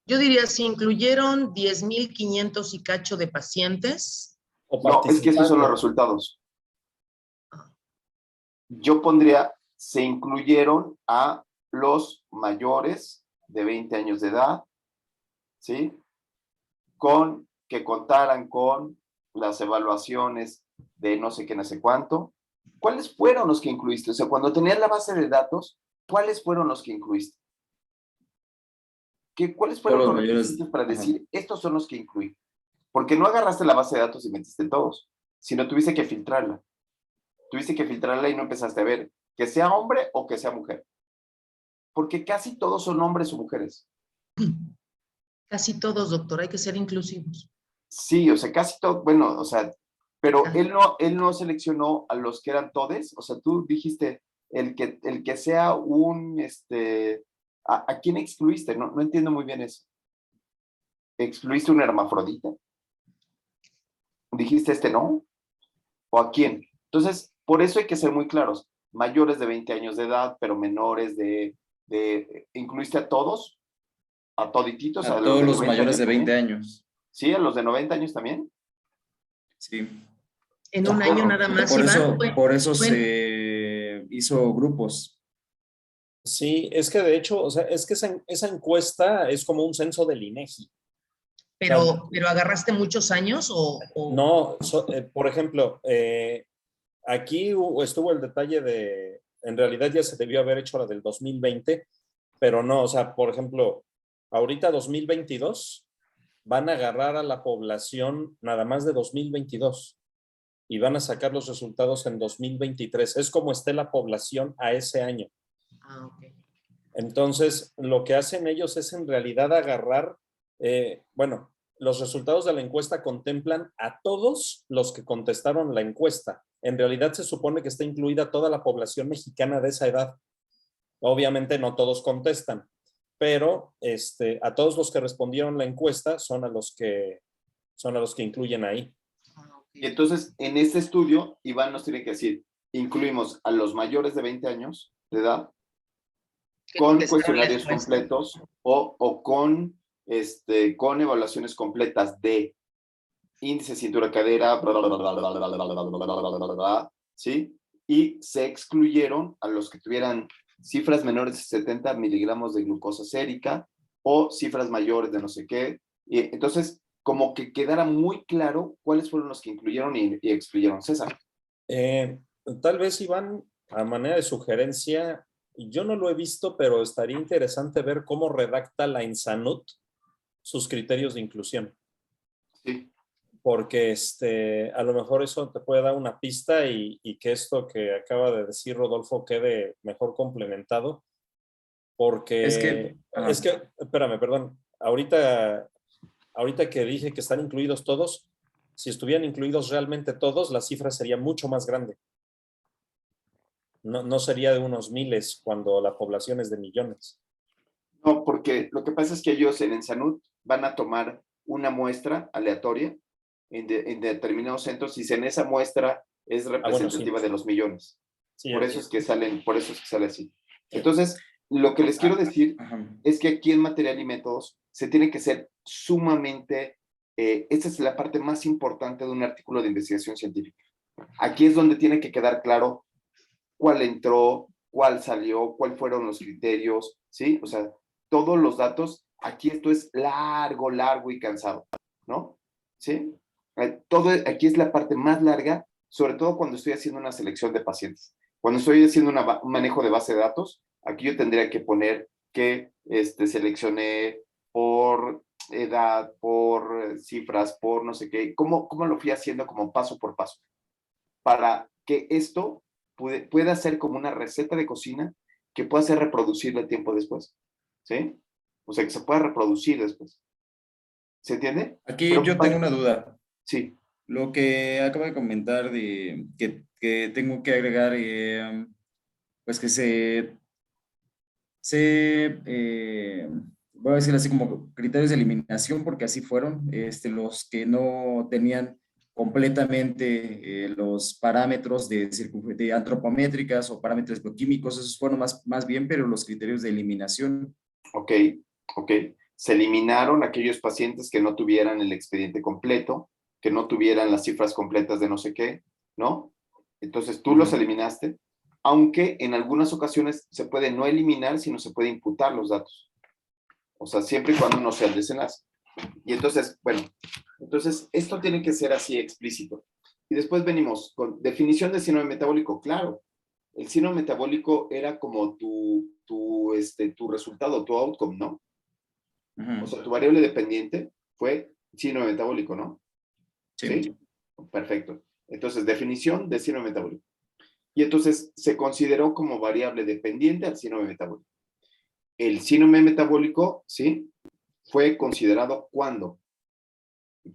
Yo diría, si incluyeron 10,500 y cacho de pacientes. O No, es que esos son los participantes. resultados. Yo pondría, se incluyeron a los mayores de 20 años de edad, ¿sí? Con que contaran con las evaluaciones de no sé qué, no sé cuánto. ¿Cuáles fueron los que incluiste? O sea, cuando tenías la base de datos, ¿cuáles fueron los que incluiste? ¿Cuáles fueron Todos los los mayores. requisitos para Ajá. decir, estos son los que incluí? Porque no agarraste la base de datos y metiste todos, sino tuviste que filtrarla. Tuviste que filtrarla y no empezaste a ver que sea hombre o que sea mujer. Porque casi todos son hombres o mujeres. Casi todos, doctor, hay que ser inclusivos. Sí, o sea, casi todo, bueno, o sea, pero él no seleccionó a los que eran todes, o sea, tú dijiste el que sea un, ¿a quién excluiste? No entiendo muy bien eso. ¿Excluiste un hermafrodita? ¿Dijiste no? ¿O a quién? Entonces, por eso hay que ser muy claros. Mayores de 20 años de edad, pero menores ¿incluiste a todos? ¿A todititos? A ¿A los todos de los 90 mayores años de 20 también? años. ¿Sí? ¿A los de 90 años también? Sí. En un año nada más, Por eso se hizo grupos. Sí, es que de hecho, o sea, es que esa encuesta es como un censo del INEGI. Pero agarraste muchos años No, por ejemplo, aquí estuvo el detalle de, en realidad ya se debió haber hecho la del 2020, pero no, o sea, por ejemplo, ahorita 2022 van a agarrar a la población nada más de 2022 y van a sacar los resultados en 2023. Es como esté la población a ese año. Okay. Entonces, lo que hacen ellos es en realidad agarrar, bueno, los resultados de la encuesta contemplan a todos los que contestaron la encuesta. En realidad se supone que está incluida toda la población mexicana de esa edad. Obviamente no todos contestan, pero a todos los que respondieron la encuesta son a los que incluyen ahí. Y entonces, en este estudio, Iván nos tiene que decir, incluimos a los mayores de 20 años de edad, con cuestionarios completos o con evaluaciones completas de índice cintura-cadera, ¿sí? Y se excluyeron a los que tuvieran cifras menores de 70 miligramos de glucosa sérica o cifras mayores de no sé qué. Y entonces, como que quedara muy claro cuáles fueron los que incluyeron y excluyeron. César. Tal vez, Iván, a manera de sugerencia, yo no lo he visto, pero estaría interesante ver cómo redacta la Ensanud sus criterios de inclusión. Sí. Porque a lo mejor eso te puede dar una pista y que esto que acaba de decir Rodolfo quede mejor complementado. Porque es que espérame, perdón, ahorita que dije que están incluidos todos, si estuvieran incluidos realmente todos, la cifra sería mucho más grande. No sería de unos miles cuando la población es de millones. No, porque lo que pasa es que ellos en Ensanud van a tomar una muestra aleatoria en determinados centros y si en esa muestra es representativa de los millones. Sí, por eso es que sale así. Entonces, lo que les quiero decir Ajá. es que aquí en material y métodos se tiene que ser sumamente, esta es la parte más importante de un artículo de investigación científica. Aquí es donde tiene que quedar claro cuál entró, cuál salió, cuáles fueron los criterios, ¿sí? O sea, todos los datos, aquí esto es largo, largo y cansado, ¿no? ¿Sí? Todo, aquí es la parte más larga, sobre todo cuando estoy haciendo una selección de pacientes. Cuando estoy haciendo un manejo de base de datos, aquí yo tendría que poner que seleccioné por edad, por cifras, por no sé qué, cómo lo fui haciendo como paso por paso, para que esto pueda ser como una receta de cocina que pueda ser reproducible tiempo después, ¿sí? O sea, que se pueda reproducir después. ¿Se entiende? Aquí Pero, yo tengo una duda. sí. Lo que acabo de comentar de que tengo que agregar, pues que voy a decir así como criterios de eliminación, porque así fueron, los que no tenían completamente los parámetros de antropométricas o parámetros bioquímicos, esos fueron más bien, pero los criterios de eliminación. Ok. Se eliminaron aquellos pacientes que no tuvieran el expediente completo, que no tuvieran las cifras completas de no sé qué, ¿no? Entonces tú los eliminaste, aunque en algunas ocasiones se puede no eliminar, sino se puede imputar los datos. O sea, siempre y cuando no sea el desenlace. Y entonces, bueno, entonces esto tiene que ser así explícito. Y después venimos con definición de síndrome metabólico. Claro, el síndrome metabólico era como tu resultado, tu outcome, ¿no? O sea, tu variable dependiente fue síndrome metabólico, ¿no? Sí. Perfecto. Entonces, definición de síndrome metabólico. Y entonces se consideró como variable dependiente al síndrome metabólico. El síndrome metabólico, ¿sí? Fue considerado cuando.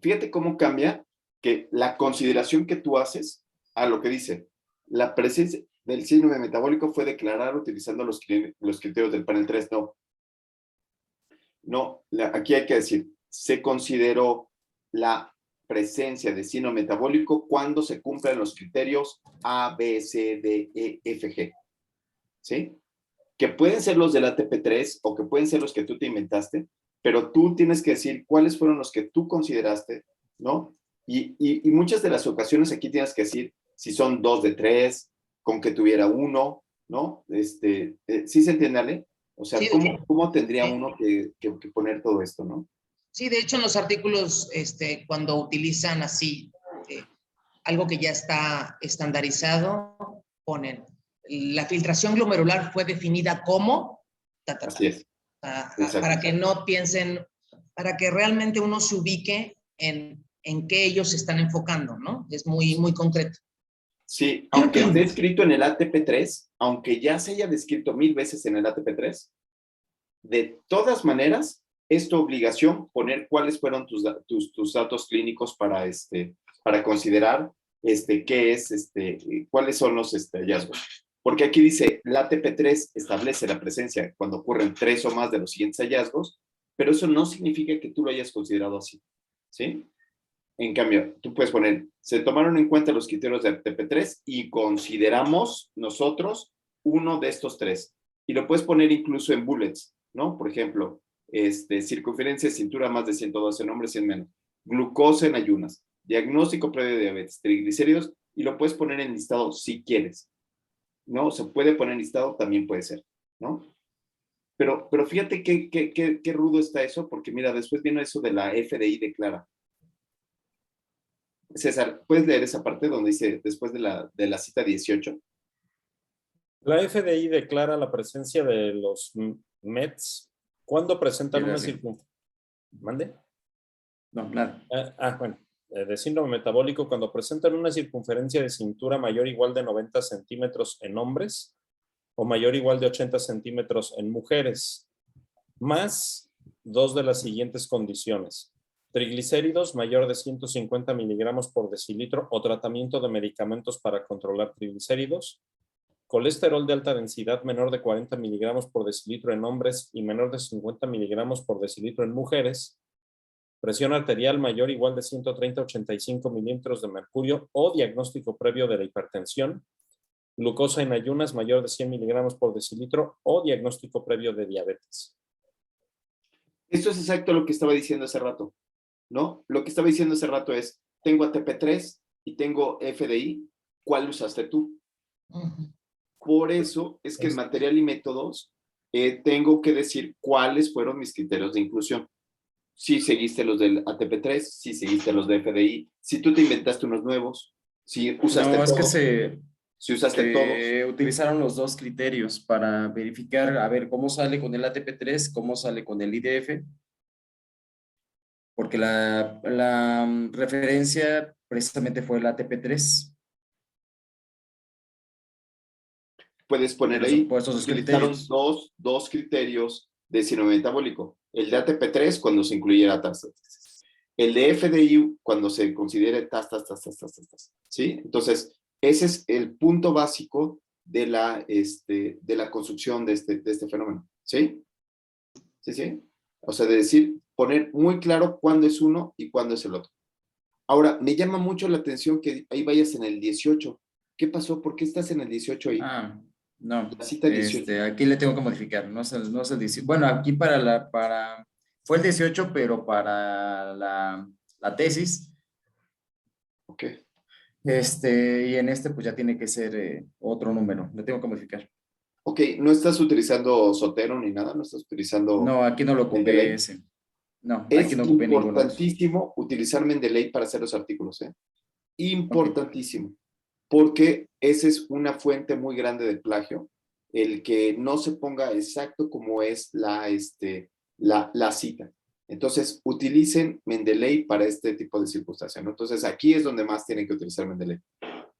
Fíjate cómo cambia que la consideración que tú haces a lo que dice, la presencia del síndrome metabólico fue declarada utilizando los criterios del panel 3. No, aquí hay que decir, se consideró la presencia de síndrome metabólico cuando se cumplen los criterios A, B, C, D, E, F, G. ¿Sí? Que pueden ser los del ATP3 o que pueden ser los que tú te inventaste, pero tú tienes que decir cuáles fueron los que tú consideraste, ¿no? Y muchas de las ocasiones aquí tienes que decir si son 2 de 3, con que tuviera uno, ¿no? ¿Sí se entiende, Ale? O sea, Sí, ¿cómo tendría uno que poner todo esto, no? sí, de hecho en los artículos, cuando utilizan así algo que ya está estandarizado, ponen la filtración glomerular fue definida como Así es. para que no piensen, para que realmente uno se ubique en qué ellos se están enfocando, ¿no? Es muy, muy concreto. Sí, aunque esté escrito en el ATP3, aunque ya se haya descrito 1000 veces en el ATP3, de todas maneras, es tu obligación poner cuáles fueron tus datos clínicos para considerar qué es, cuáles son los hallazgos. Porque aquí dice, el ATP3 establece la presencia cuando ocurren 3 o más de los siguientes hallazgos, pero eso no significa que tú lo hayas considerado así, ¿sí? En cambio, tú puedes poner, se tomaron en cuenta los criterios de ATP3 y consideramos nosotros uno de estos 3. Y lo puedes poner incluso en bullets, ¿no? Por ejemplo, circunferencia de cintura más de 112 en hombres y en menos. Glucosa en ayunas. Diagnóstico previo de diabetes. Triglicéridos. Y lo puedes poner en listado si quieres. ¿No? Se puede poner en listado, también puede ser, ¿no? Pero fíjate qué rudo está eso, porque mira, después viene eso de la FDI declara. César, ¿puedes leer esa parte donde dice después de la cita 18? La FDI declara la presencia de los METs cuando presentan una circunferencia. ¿Mande? No, nada. Bueno, de síndrome metabólico cuando presentan una circunferencia de cintura mayor o igual de 90 centímetros en hombres o mayor o igual de 80 centímetros en mujeres, más 2 de las siguientes condiciones. Triglicéridos mayor de 150 miligramos por decilitro o tratamiento de medicamentos para controlar triglicéridos. Colesterol de alta densidad menor de 40 miligramos por decilitro en hombres y menor de 50 miligramos por decilitro en mujeres. Presión arterial mayor o igual de 130-85 milímetros de mercurio o diagnóstico previo de la hipertensión. glucosa en ayunas mayor de 100 miligramos por decilitro o diagnóstico previo de diabetes. Esto es exacto lo que estaba diciendo hace rato, ¿no? Lo que estaba diciendo hace rato es, tengo ATP3 y tengo FDI, ¿cuál usaste tú? Por eso es que en material y métodos tengo que decir cuáles fueron mis criterios de inclusión. Si seguiste los del ATP3, si seguiste los de FDI, si tú te inventaste unos nuevos, si usaste No, es que todos, si usaste todos. utilizaron los dos criterios para verificar, a ver, cómo sale con el ATP3, cómo sale con el IDF, porque la referencia precisamente fue el ATP3. Puedes poner Los ahí, supuestos dos utilizaron criterios. dos criterios de síndrome metabólico. El de ATP3 cuando se incluyera tasas. El de FDI cuando se considere tasas. ¿Sí? Entonces, ese es el punto básico de la construcción de este fenómeno. ¿Sí? ¿Sí? O sea, de decir, poner muy claro cuándo es uno y cuándo es el otro. Ahora, me llama mucho la atención que ahí vayas en el 18. ¿Qué pasó? ¿Por qué estás en el 18 ahí? No, La cita 18. aquí le tengo que modificar, no es el 18. Bueno, aquí fue el 18, pero para la tesis, Ok. y en pues ya tiene que ser otro número, le tengo que modificar. Ok, no estás utilizando Sotero ni nada, no estás utilizando No, aquí no lo ocupé Mendeley. ese. No, aquí Es no ocupé ninguno de esos. importantísimo utilizar Mendeley para hacer los artículos, ¿eh? Importantísimo, porque esa es una fuente muy grande de plagio, el que no se ponga exacto como es la cita. Entonces, utilicen Mendeley para este tipo de circunstancias, ¿no? Entonces, aquí es donde más tienen que utilizar Mendeley,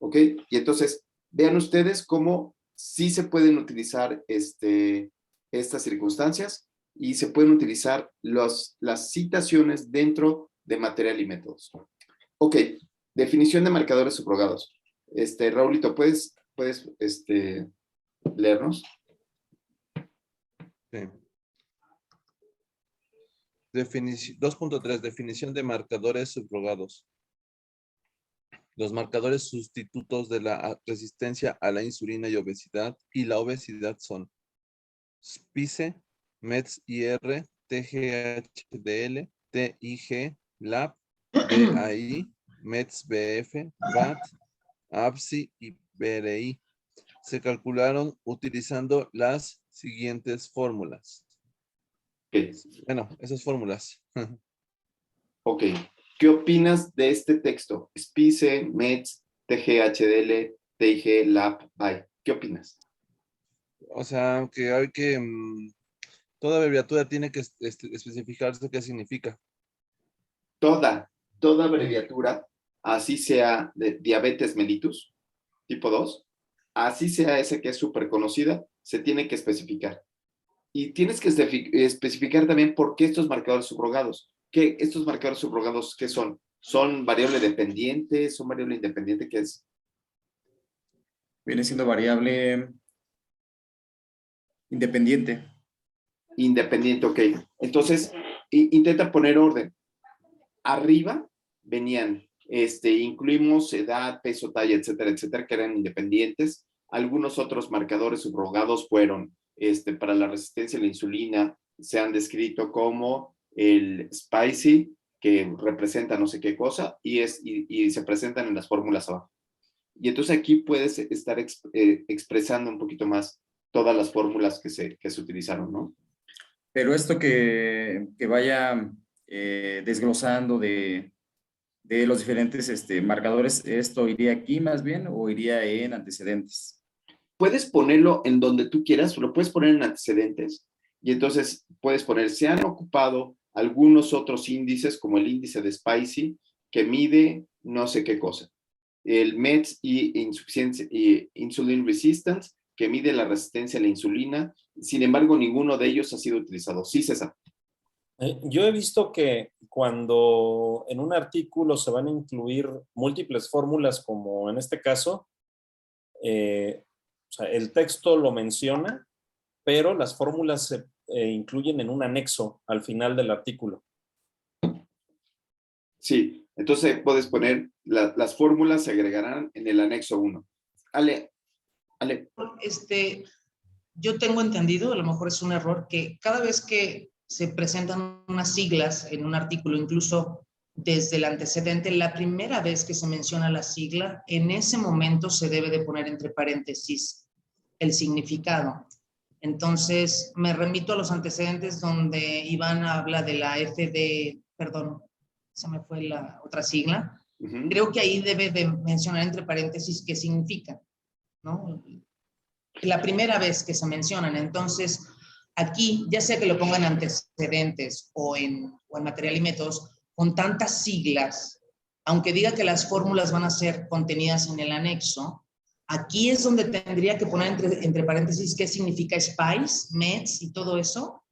¿ok? Y entonces, vean ustedes cómo sí se pueden utilizar estas circunstancias y se pueden utilizar las citaciones dentro de material y métodos. Ok, definición de marcadores subrogados. Raulito, ¿puedes leernos? Sí. 2.3, definición de marcadores subrogados. Los marcadores sustitutos de la resistencia a la insulina y la obesidad son SPICE, METS-IR, TGHDL, TIG, LAP, DAI, METS-BF, VAT, APSI y BRI. Se calcularon utilizando las siguientes fórmulas. Okay. Bueno, esas fórmulas. Ok. ¿Qué opinas de este texto? SPICE, METS, TGHDL, TIG, LAP, BAI. ¿Qué opinas? O sea, que hay que... toda abreviatura tiene que especificarse qué significa. Toda abreviatura, así sea de diabetes mellitus, tipo 2, así sea esa que es súper conocida, se tiene que especificar. Y tienes que especificar también por qué estos marcadores subrogados. ¿Qué estos marcadores subrogados qué son? ¿Son variable dependiente? ¿Son variable independiente? ¿Qué es? Viene siendo variable independiente. Independiente, ok. Entonces, intenta poner orden. Arriba venían, incluimos edad, peso, talla, etcétera, etcétera, que eran independientes. Algunos otros marcadores subrogados fueron, para la resistencia a la insulina, se han descrito como el SPICE, que representa no sé qué cosa, y se presentan en las fórmulas abajo. Y entonces aquí puedes estar expresando un poquito más todas las fórmulas que se utilizaron, ¿no? Pero esto que vaya desglosando de los diferentes marcadores, ¿esto iría aquí más bien o iría en antecedentes? Puedes ponerlo en donde tú quieras, lo puedes poner en antecedentes y entonces puedes poner, se han ocupado algunos otros índices como el índice de SPICE que mide no sé qué cosa, el METS y Insulin Resistance que mide la resistencia a la insulina, sin embargo ninguno de ellos ha sido utilizado. Sí, César. Yo he visto que cuando en un artículo se van a incluir múltiples fórmulas, como en este caso, o sea, el texto lo menciona, pero las fórmulas se incluyen en un anexo al final del artículo. Sí, entonces puedes poner las fórmulas se agregarán en el anexo 1. Ale, Ale. Yo tengo entendido, a lo mejor es un error, que cada vez que se presentan unas siglas en un artículo, incluso desde el antecedente, la primera vez que se menciona la sigla, en ese momento se debe de poner entre paréntesis el significado. Entonces, me remito a los antecedentes donde Iván habla de la FD, perdón, se me fue la otra sigla. Creo que ahí debe de mencionar entre paréntesis qué significa, ¿no? La primera vez que se mencionan. Entonces, aquí, ya sea que lo pongan antecedentes o en material y métodos, con tantas siglas, aunque diga que las fórmulas van a ser contenidas en el anexo, aquí es donde tendría que poner entre paréntesis qué significa SPICE, METS y todo eso.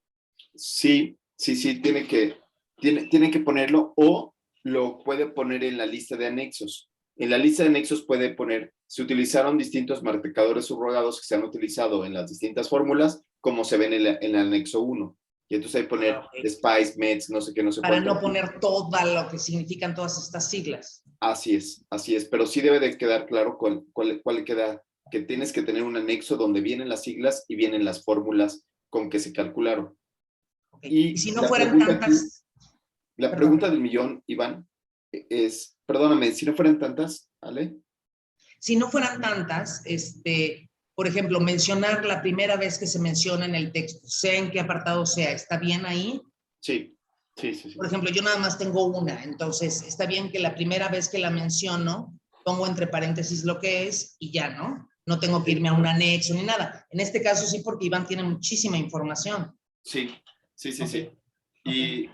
Sí, tiene que ponerlo, o lo puede poner en la lista de anexos. En la lista de anexos puede poner, se utilizaron distintos marcadores subrogados que se han utilizado en las distintas fórmulas, como se ven en el anexo 1. Y entonces hay que poner SPICE, METS, no sé qué, no sé Para cuánto. no poner todo lo que significan todas estas siglas. Así es, pero sí debe de quedar claro cuál queda, que tienes que tener un anexo donde vienen las siglas y vienen las fórmulas con que se calcularon. Okay. Y si no fueran tantas... La pregunta del millón, Iván, es, perdóname, si no fueran tantas, ¿vale? Si no fueran tantas, por ejemplo, mencionar la primera vez que se menciona en el texto, sea en qué apartado sea, ¿está bien ahí? Sí. Por ejemplo, yo nada más tengo una, entonces está bien que la primera vez que la menciono, pongo entre paréntesis lo que es y ya, ¿no? No tengo que irme a un anexo ni nada. En este caso sí, porque Iván tiene muchísima información. Sí. Okay.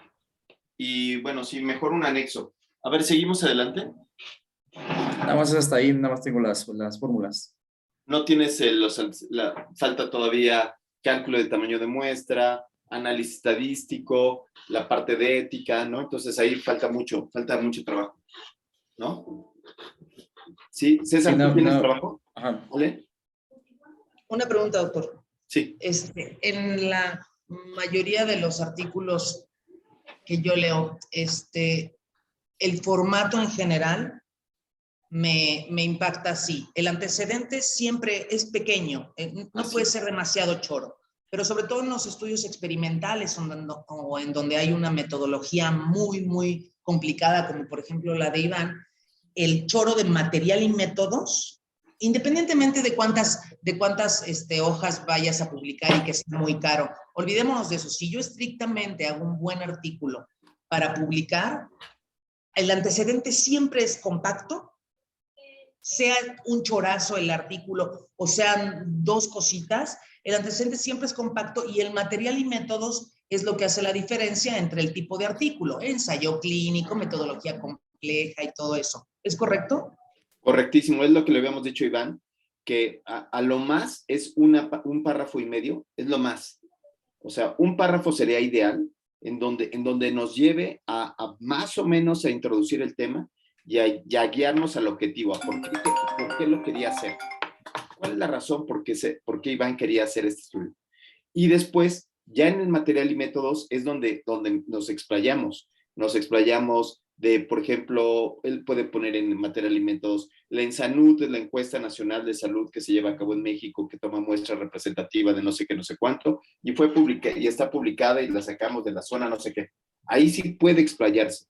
Y bueno, sí, mejor un anexo. A ver, seguimos adelante. Nada más hasta ahí, nada más tengo las fórmulas. No tienes falta todavía cálculo de tamaño de muestra, análisis estadístico, la parte de ética, ¿no? Entonces ahí falta mucho trabajo, ¿no? ¿Sí? César, ¿tú tienes trabajo? Ajá. ¿Vale? Una pregunta, doctor. Sí. En la mayoría de los artículos que yo leo, el formato en general me impacta así. El antecedente siempre es pequeño, no puede ser demasiado choro, pero sobre todo en los estudios experimentales o en donde hay una metodología muy, muy complicada, como por ejemplo la de Iván, el choro de material y métodos, independientemente de cuántas hojas vayas a publicar y que sea muy caro, olvidémonos de eso. Si yo estrictamente hago un buen artículo para publicar, el antecedente siempre es compacto, sea un chorazo el artículo o sean dos cositas, el antecedente siempre es compacto y el material y métodos es lo que hace la diferencia entre el tipo de artículo, ensayo clínico, metodología compleja y todo eso. ¿Es correcto? Correctísimo, es lo que le habíamos dicho a Iván, que a lo más es un párrafo y medio, es lo más. O sea, un párrafo sería ideal en donde nos lleve a más o menos a introducir el tema y a guiarnos al objetivo, a por qué lo quería hacer. ¿Cuál es la razón por qué Iván quería hacer este estudio? Y después, ya en el material y métodos, es donde nos explayamos. Nos explayamos de, por ejemplo, él puede poner en material y métodos, la ENSANUD es la encuesta nacional de salud que se lleva a cabo en México, que toma muestra representativa de no sé qué, no sé cuánto, y está publicada y la sacamos de la zona no sé qué. Ahí sí puede explayarse,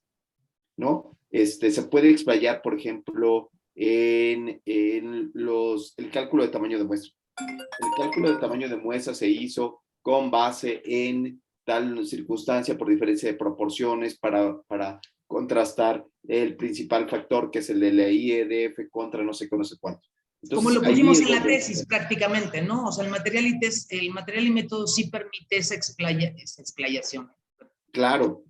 ¿no? Se puede explayar, por ejemplo, en el cálculo de tamaño de muestra. El cálculo de tamaño de muestra se hizo con base en tal circunstancia por diferencia de proporciones para contrastar el principal factor, que es el de la IEDF contra no sé qué, no sé cuánto. Entonces, como lo pusimos en la tesis prácticamente, ¿no? O sea, el material y método sí permite esa explayación. Claro,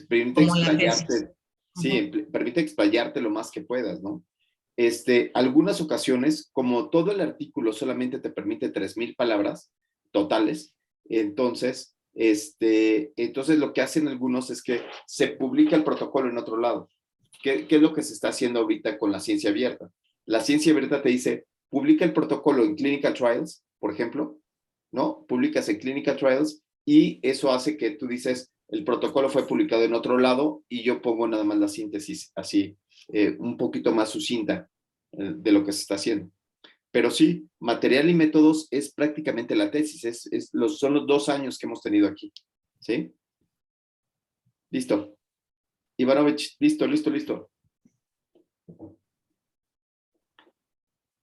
permite explayarte. Sí, permite explayarte lo más que puedas, ¿no? Algunas ocasiones, como todo el artículo solamente te permite 3,000 palabras totales, entonces lo que hacen algunos es que se publica el protocolo en otro lado. ¿Qué es lo que se está haciendo ahorita con la ciencia abierta? La ciencia abierta te dice, publica el protocolo en Clinical Trials, por ejemplo, ¿no? Publicas en Clinical Trials y eso hace que tú dices, el protocolo fue publicado en otro lado y yo pongo nada más la síntesis así, un poquito más sucinta de lo que se está haciendo. pero sí, material y métodos es prácticamente la tesis, son los 2 años que hemos tenido aquí, ¿sí? Listo. Ivanovich, listo.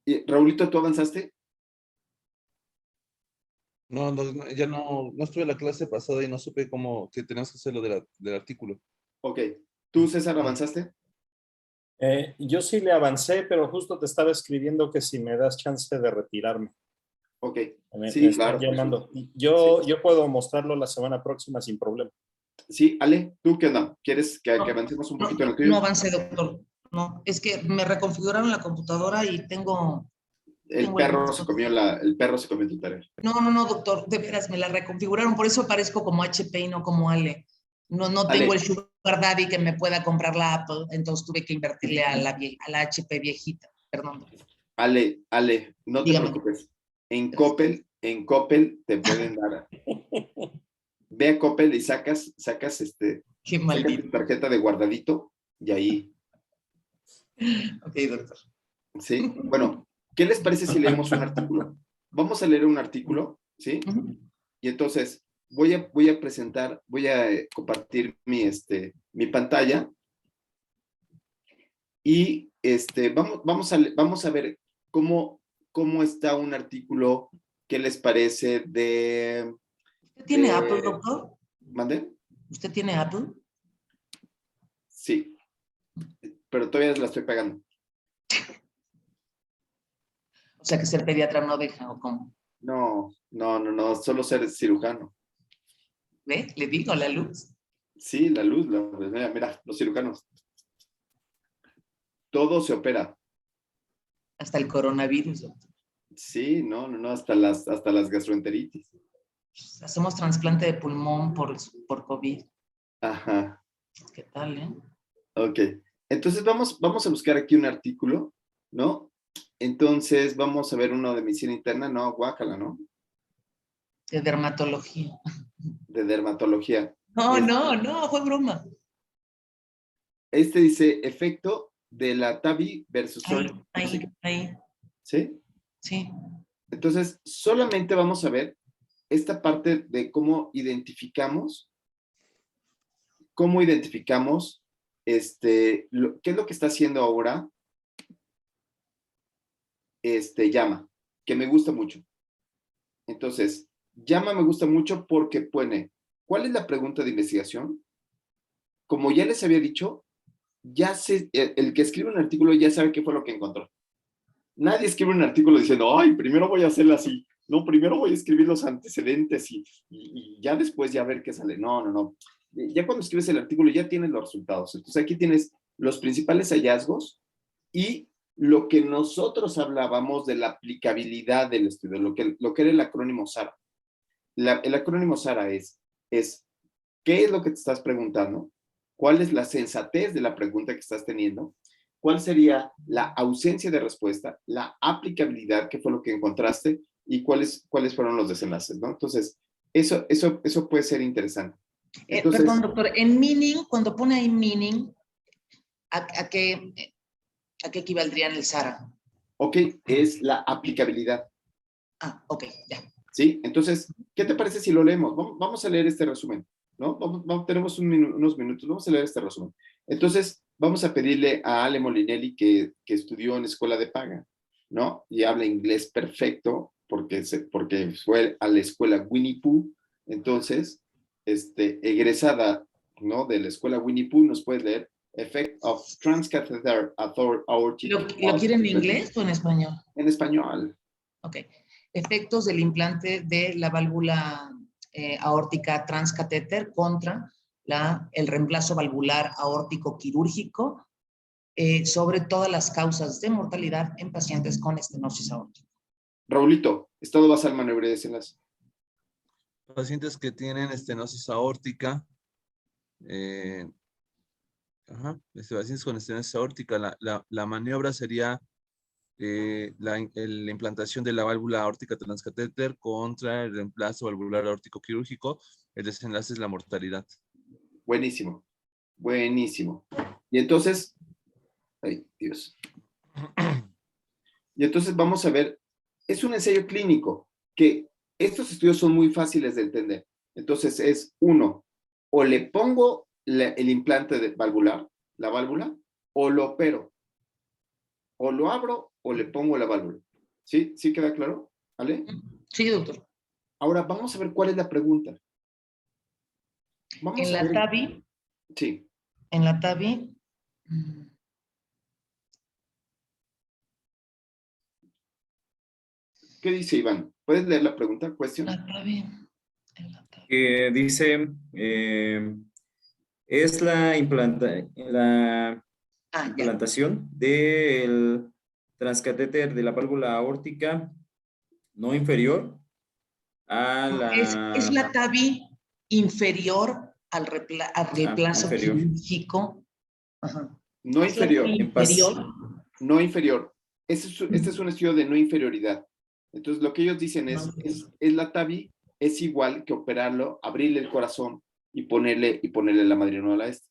Y, Raulito, ¿tú avanzaste? No, ya no estuve en la clase pasada y no supe que tenemos que hacer lo del artículo. Ok. ¿Tú, César, avanzaste? Yo sí le avancé, pero justo te estaba escribiendo que si me das chance de retirarme. Ok. Me Sí, están claro. llamando. Sí. Yo puedo mostrarlo la semana próxima sin problema. Sí, Ale, ¿tú qué onda? ¿Quieres que avancemos un poquito en lo tuyo? No avancé, doctor. No, es que me reconfiguraron la computadora y tengo... El perro se comió tu tarea. No, doctor, de veras, me la reconfiguraron, por eso aparezco como HP y no como Ale. No tengo Ale. el Sugar Daddy que me pueda comprar la Apple, entonces tuve que invertirle a la HP viejita. Perdón. Ale, no te Dígame. preocupes. En Coppel te pueden dar. Ve a Coppel y sacas Qué maldito. tu tarjeta de guardadito y ahí. Ok, doctor. Sí, bueno, ¿qué les parece si leemos un artículo? Vamos a leer un artículo, ¿sí? Y entonces voy a compartir mi pantalla y vamos a ver cómo está un artículo. ¿Qué les parece ¿Usted tiene Apple, doctor? ¿Mande? ¿Usted tiene Apple? Sí, pero todavía la estoy pagando. O sea, que ser pediatra no deja, ¿o cómo? No, solo ser cirujano. ¿Ve? Le digo, la luz. Sí, la luz, mira, los cirujanos. Todo se opera. Hasta el coronavirus, doctor. Sí, no, hasta las gastroenteritis. Hacemos trasplante de pulmón por COVID. Ajá. ¿Qué tal, Ok. Entonces vamos a buscar aquí un artículo, ¿no? Entonces vamos a ver uno de medicina interna, no, guácala, ¿no? De dermatología. De dermatología. No, fue broma. Este dice efecto de la TAVI versus Ahí. ¿Sí? Sí. Entonces, solamente vamos a ver esta parte de cómo identificamos qué es lo que está haciendo ahora Llama, que me gusta mucho. Entonces, Llama me gusta mucho porque pone, ¿cuál es la pregunta de investigación? Como ya les había dicho, el que escribe un artículo ya sabe qué fue lo que encontró. Nadie escribe un artículo diciendo, ay, primero voy a hacerlo así. No, primero voy a escribir los antecedentes y ya después ya ver qué sale. No. Ya cuando escribes el artículo ya tienes los resultados. Entonces aquí tienes los principales hallazgos y lo que nosotros hablábamos de la aplicabilidad del estudio, lo que era el acrónimo SARA. El acrónimo SARA es ¿qué es lo que te estás preguntando? ¿Cuál es la sensatez de la pregunta que estás teniendo? ¿Cuál sería la ausencia de respuesta? La aplicabilidad, ¿qué fue lo que encontraste? Y cuáles fueron los desenlaces, ¿no? Entonces, eso puede ser interesante. Entonces, perdón, doctor, en meaning, cuando pone ahí meaning, ¿a qué equivaldría en el SARA? Ok, es la aplicabilidad. Ok, ya. ¿Sí? Entonces, ¿qué te parece si lo leemos? Vamos a leer este resumen, ¿no? Tenemos unos minutos, vamos a leer este resumen. Entonces, vamos a pedirle a Ale Molinelli, que estudió en escuela de paga, ¿no? Y habla inglés perfecto, porque fue a la escuela Winnie Pooh. Entonces, egresada, ¿no? De la escuela Winnie Pooh, nos puedes leer Effect of Transcatheter Aortic. ¿Lo quiere en inglés o en español? En español. Ok. Efectos del implante de la válvula aórtica transcatéter contra el reemplazo valvular aórtico quirúrgico sobre todas las causas de mortalidad en pacientes con estenosis aórtica. Raulito, estado basal, maniobra y desenlace. Pacientes que tienen estenosis aórtica, pacientes con estenosis aórtica, la maniobra sería la implantación de la válvula aórtica transcatéter contra el reemplazo valvular aórtico quirúrgico. El desenlace es la mortalidad. Buenísimo. Y entonces, ay, Dios. Y entonces vamos a ver es un ensayo clínico, que estos estudios son muy fáciles de entender. Entonces es uno, o le pongo el implante valvular, la válvula, o lo opero, o lo abro, o le pongo la válvula. ¿Sí? ¿Sí queda claro? ¿Vale? Sí, doctor. Ahora vamos a ver cuál es la pregunta. Vamos En a la ver. TAVI, Sí. en la TAVI, ¿Qué dice Iván? ¿Puedes leer la pregunta? ¿Cuestión? la TAVI, en la TAVI. Que dice, es la Ah, ya. implantación del transcatéter de la válvula aórtica no inferior a Es la TAVI inferior al reemplazo inferior. quirúrgico. Ajá. No Es la TAVI inferior. inferior. No inferior. Este es un estudio de no inferioridad. Entonces, lo que ellos dicen es la TAVI es igual que operarlo, abrirle el corazón y ponerle la madrinola a este.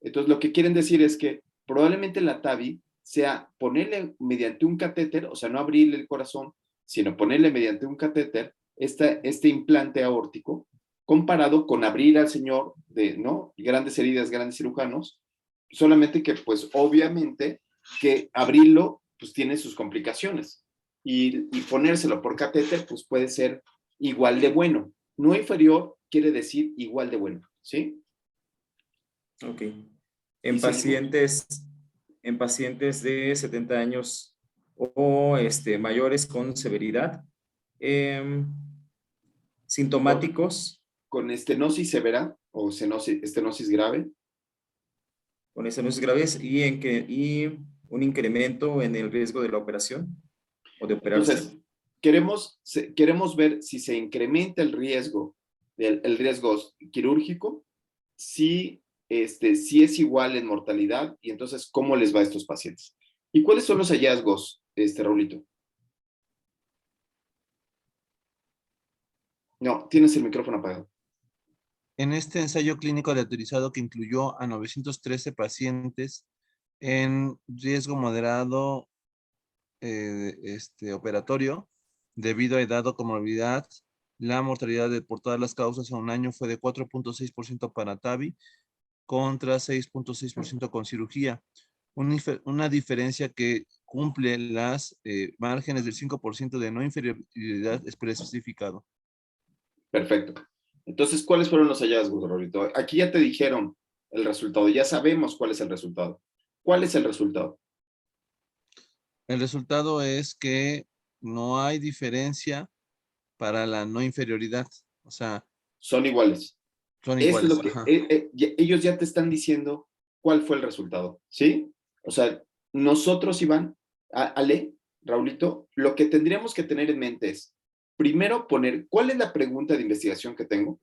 Entonces, lo que quieren decir es que probablemente la TAVI sea ponerle mediante un catéter, o sea, no abrirle el corazón, sino ponerle mediante un catéter este implante aórtico, comparado con abrir al señor de, ¿no? Grandes heridas, grandes cirujanos, solamente que, pues, obviamente, que abrirlo, pues, tiene sus complicaciones. Y ponérselo por catéter, pues, puede ser igual de bueno. No inferior quiere decir igual de bueno, ¿sí? Ok. Y En pacientes de 70 años o mayores con severidad, sintomáticos, con estenosis severa o estenosis grave. con estenosis graves y un incremento en el riesgo de la operación o de operarse. Entonces, queremos ver si se incrementa el riesgo quirúrgico, si es igual en mortalidad y entonces cómo les va a estos pacientes. ¿Y cuáles son los hallazgos, Raulito? No, tienes el micrófono apagado. En este ensayo clínico aleatorizado que incluyó a 913 pacientes en riesgo moderado operatorio, debido a edad o comorbilidad, la mortalidad por todas las causas a un año fue de 4.6% para TAVI contra 6.6% con cirugía. Una diferencia que cumple las márgenes del 5% de no inferioridad especificado. Perfecto. Entonces, ¿cuáles fueron los hallazgos, Raulito? Aquí ya te dijeron el resultado, ya sabemos cuál es el resultado. ¿Cuál es el resultado? El resultado es que no hay diferencia para la no inferioridad. O sea, son iguales. Son iguales. Es lo que ellos ya te están diciendo cuál fue el resultado, ¿sí? O sea, nosotros, Iván, Ale, Raulito, lo que tendríamos que tener en mente es, primero poner, ¿cuál es la pregunta de investigación que tengo?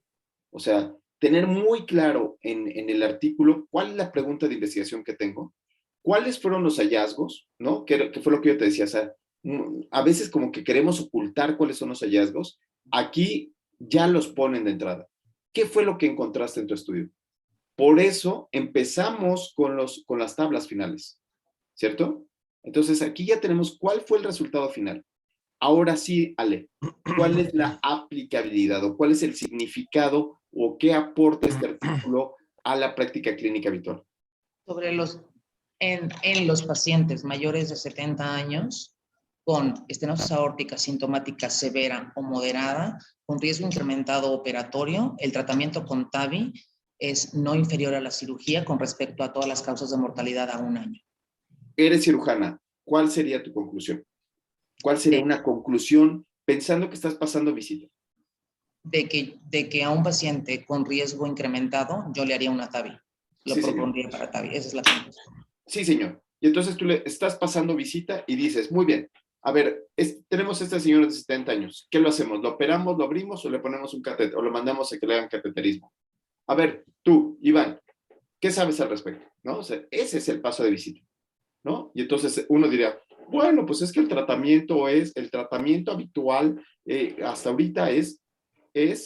O sea, tener muy claro en el artículo cuál es la pregunta de investigación que tengo, cuáles fueron los hallazgos, ¿no? Que fue lo que yo te decía, o sea, a veces como que queremos ocultar cuáles son los hallazgos, aquí ya los ponen de entrada. ¿Qué fue lo que encontraste en tu estudio? Por eso empezamos con las tablas finales, ¿cierto? Entonces aquí ya tenemos cuál fue el resultado final. Ahora sí, Ale, ¿cuál es la aplicabilidad o cuál es el significado o qué aporta este artículo a la práctica clínica habitual? Sobre en los pacientes mayores de 70 años con estenosis aórtica sintomática severa o moderada, con riesgo incrementado operatorio, el tratamiento con TAVI es no inferior a la cirugía con respecto a todas las causas de mortalidad a un año. Eres cirujana, ¿cuál sería tu conclusión? ¿Cuál sería una conclusión pensando que estás pasando visita? De que a un paciente con riesgo incrementado, yo le haría una TAVI. Lo propondría para TAVI. Esa es la conclusión. Sí, señor. Y entonces tú le estás pasando visita y dices, muy bien, a ver, tenemos a esta señora de 70 años. ¿Qué lo hacemos? ¿Lo operamos, lo abrimos o le ponemos un catéter o lo mandamos a que le hagan cateterismo? A ver, tú, Iván, ¿qué sabes al respecto? ¿No? O sea, ese es el paso de visita, ¿no? Y entonces uno diría, bueno, pues es que el tratamiento habitual hasta ahorita es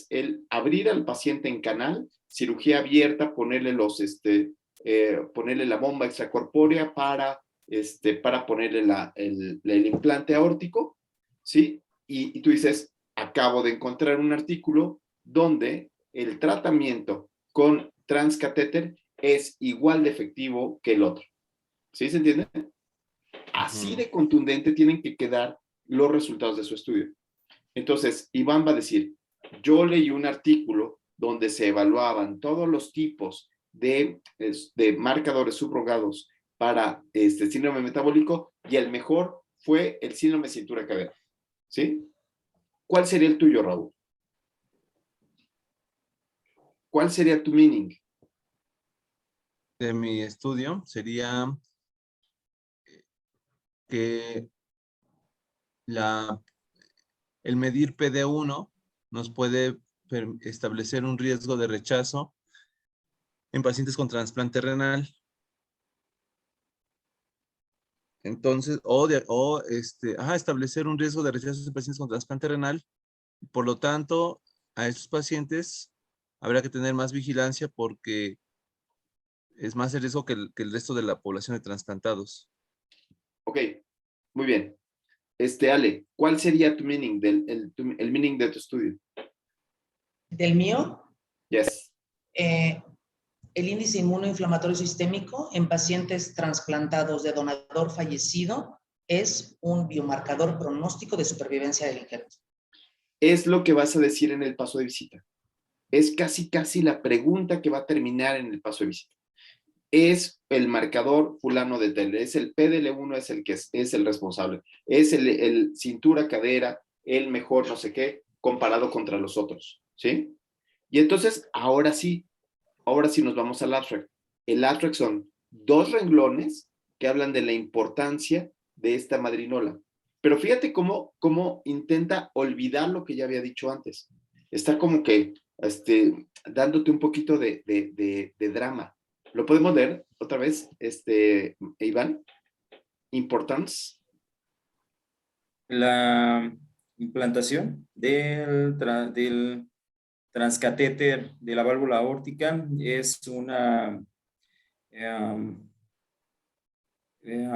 el abrir al paciente en canal, cirugía abierta, ponerle ponerle la bomba extracorpórea para ponerle el implante aórtico ¿sí? Y tú dices, acabo de encontrar un artículo donde el tratamiento con transcatéter es igual de efectivo que el otro. ¿Sí se entiende? Así de contundente tienen que quedar los resultados de su estudio. Entonces, Iván va a decir, yo leí un artículo donde se evaluaban todos los tipos de marcadores subrogados para síndrome metabólico y el mejor fue el síndrome cintura cadera. ¿Sí? ¿Cuál sería el tuyo, Raúl? ¿Cuál sería tu meaning? De mi estudio sería que el medir PD1 nos puede establecer un riesgo de rechazo en pacientes con trasplante renal. Entonces, establecer un riesgo de rechazo en pacientes con trasplante renal. Por lo tanto, a estos pacientes habrá que tener más vigilancia porque es más el riesgo que el resto de la población de trasplantados. Ok, muy bien. Ale, ¿cuál sería tu meaning, el meaning de tu estudio? ¿Del mío? Yes. El índice inmunoinflamatorio sistémico en pacientes trasplantados de donador fallecido es un biomarcador pronóstico de supervivencia del injerto. Es lo que vas a decir en el paso de visita. Es casi la pregunta que va a terminar en el paso de visita. Es el marcador fulano de tal, es el PDL1, es el que es el responsable, es el cintura cadera, el mejor no sé qué, comparado contra los otros, ¿sí? Y entonces, ahora sí nos vamos al abstract. El abstract son 2 renglones que hablan de la importancia de esta madrinola. Pero fíjate cómo intenta olvidar lo que ya había dicho antes. Está como que dándote un poquito de drama. ¿Lo podemos leer otra vez, Iván? Importance. La implantación del transcatéter de la válvula aórtica es una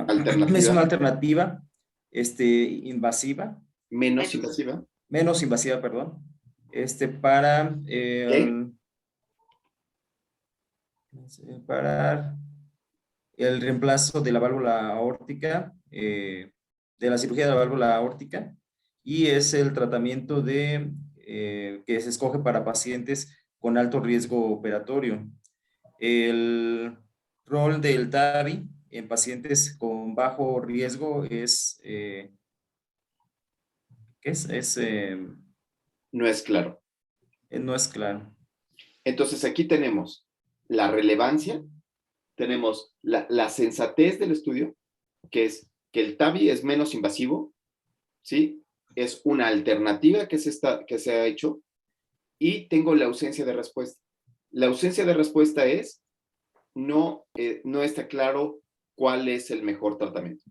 alternativa invasiva. Menos invasiva. Menos invasiva, perdón. Para el reemplazo de la válvula aórtica, de la cirugía de la válvula aórtica, y es el tratamiento que se escoge para pacientes con alto riesgo operatorio. El rol del TAVI en pacientes con bajo riesgo es ¿qué es? No es claro. No es claro. Entonces aquí tenemos la relevancia, tenemos la sensatez del estudio, que es que el TAVI es menos invasivo, ¿sí? Es una alternativa que se ha hecho, y tengo la ausencia de respuesta. La ausencia de respuesta es no está claro cuál es el mejor tratamiento,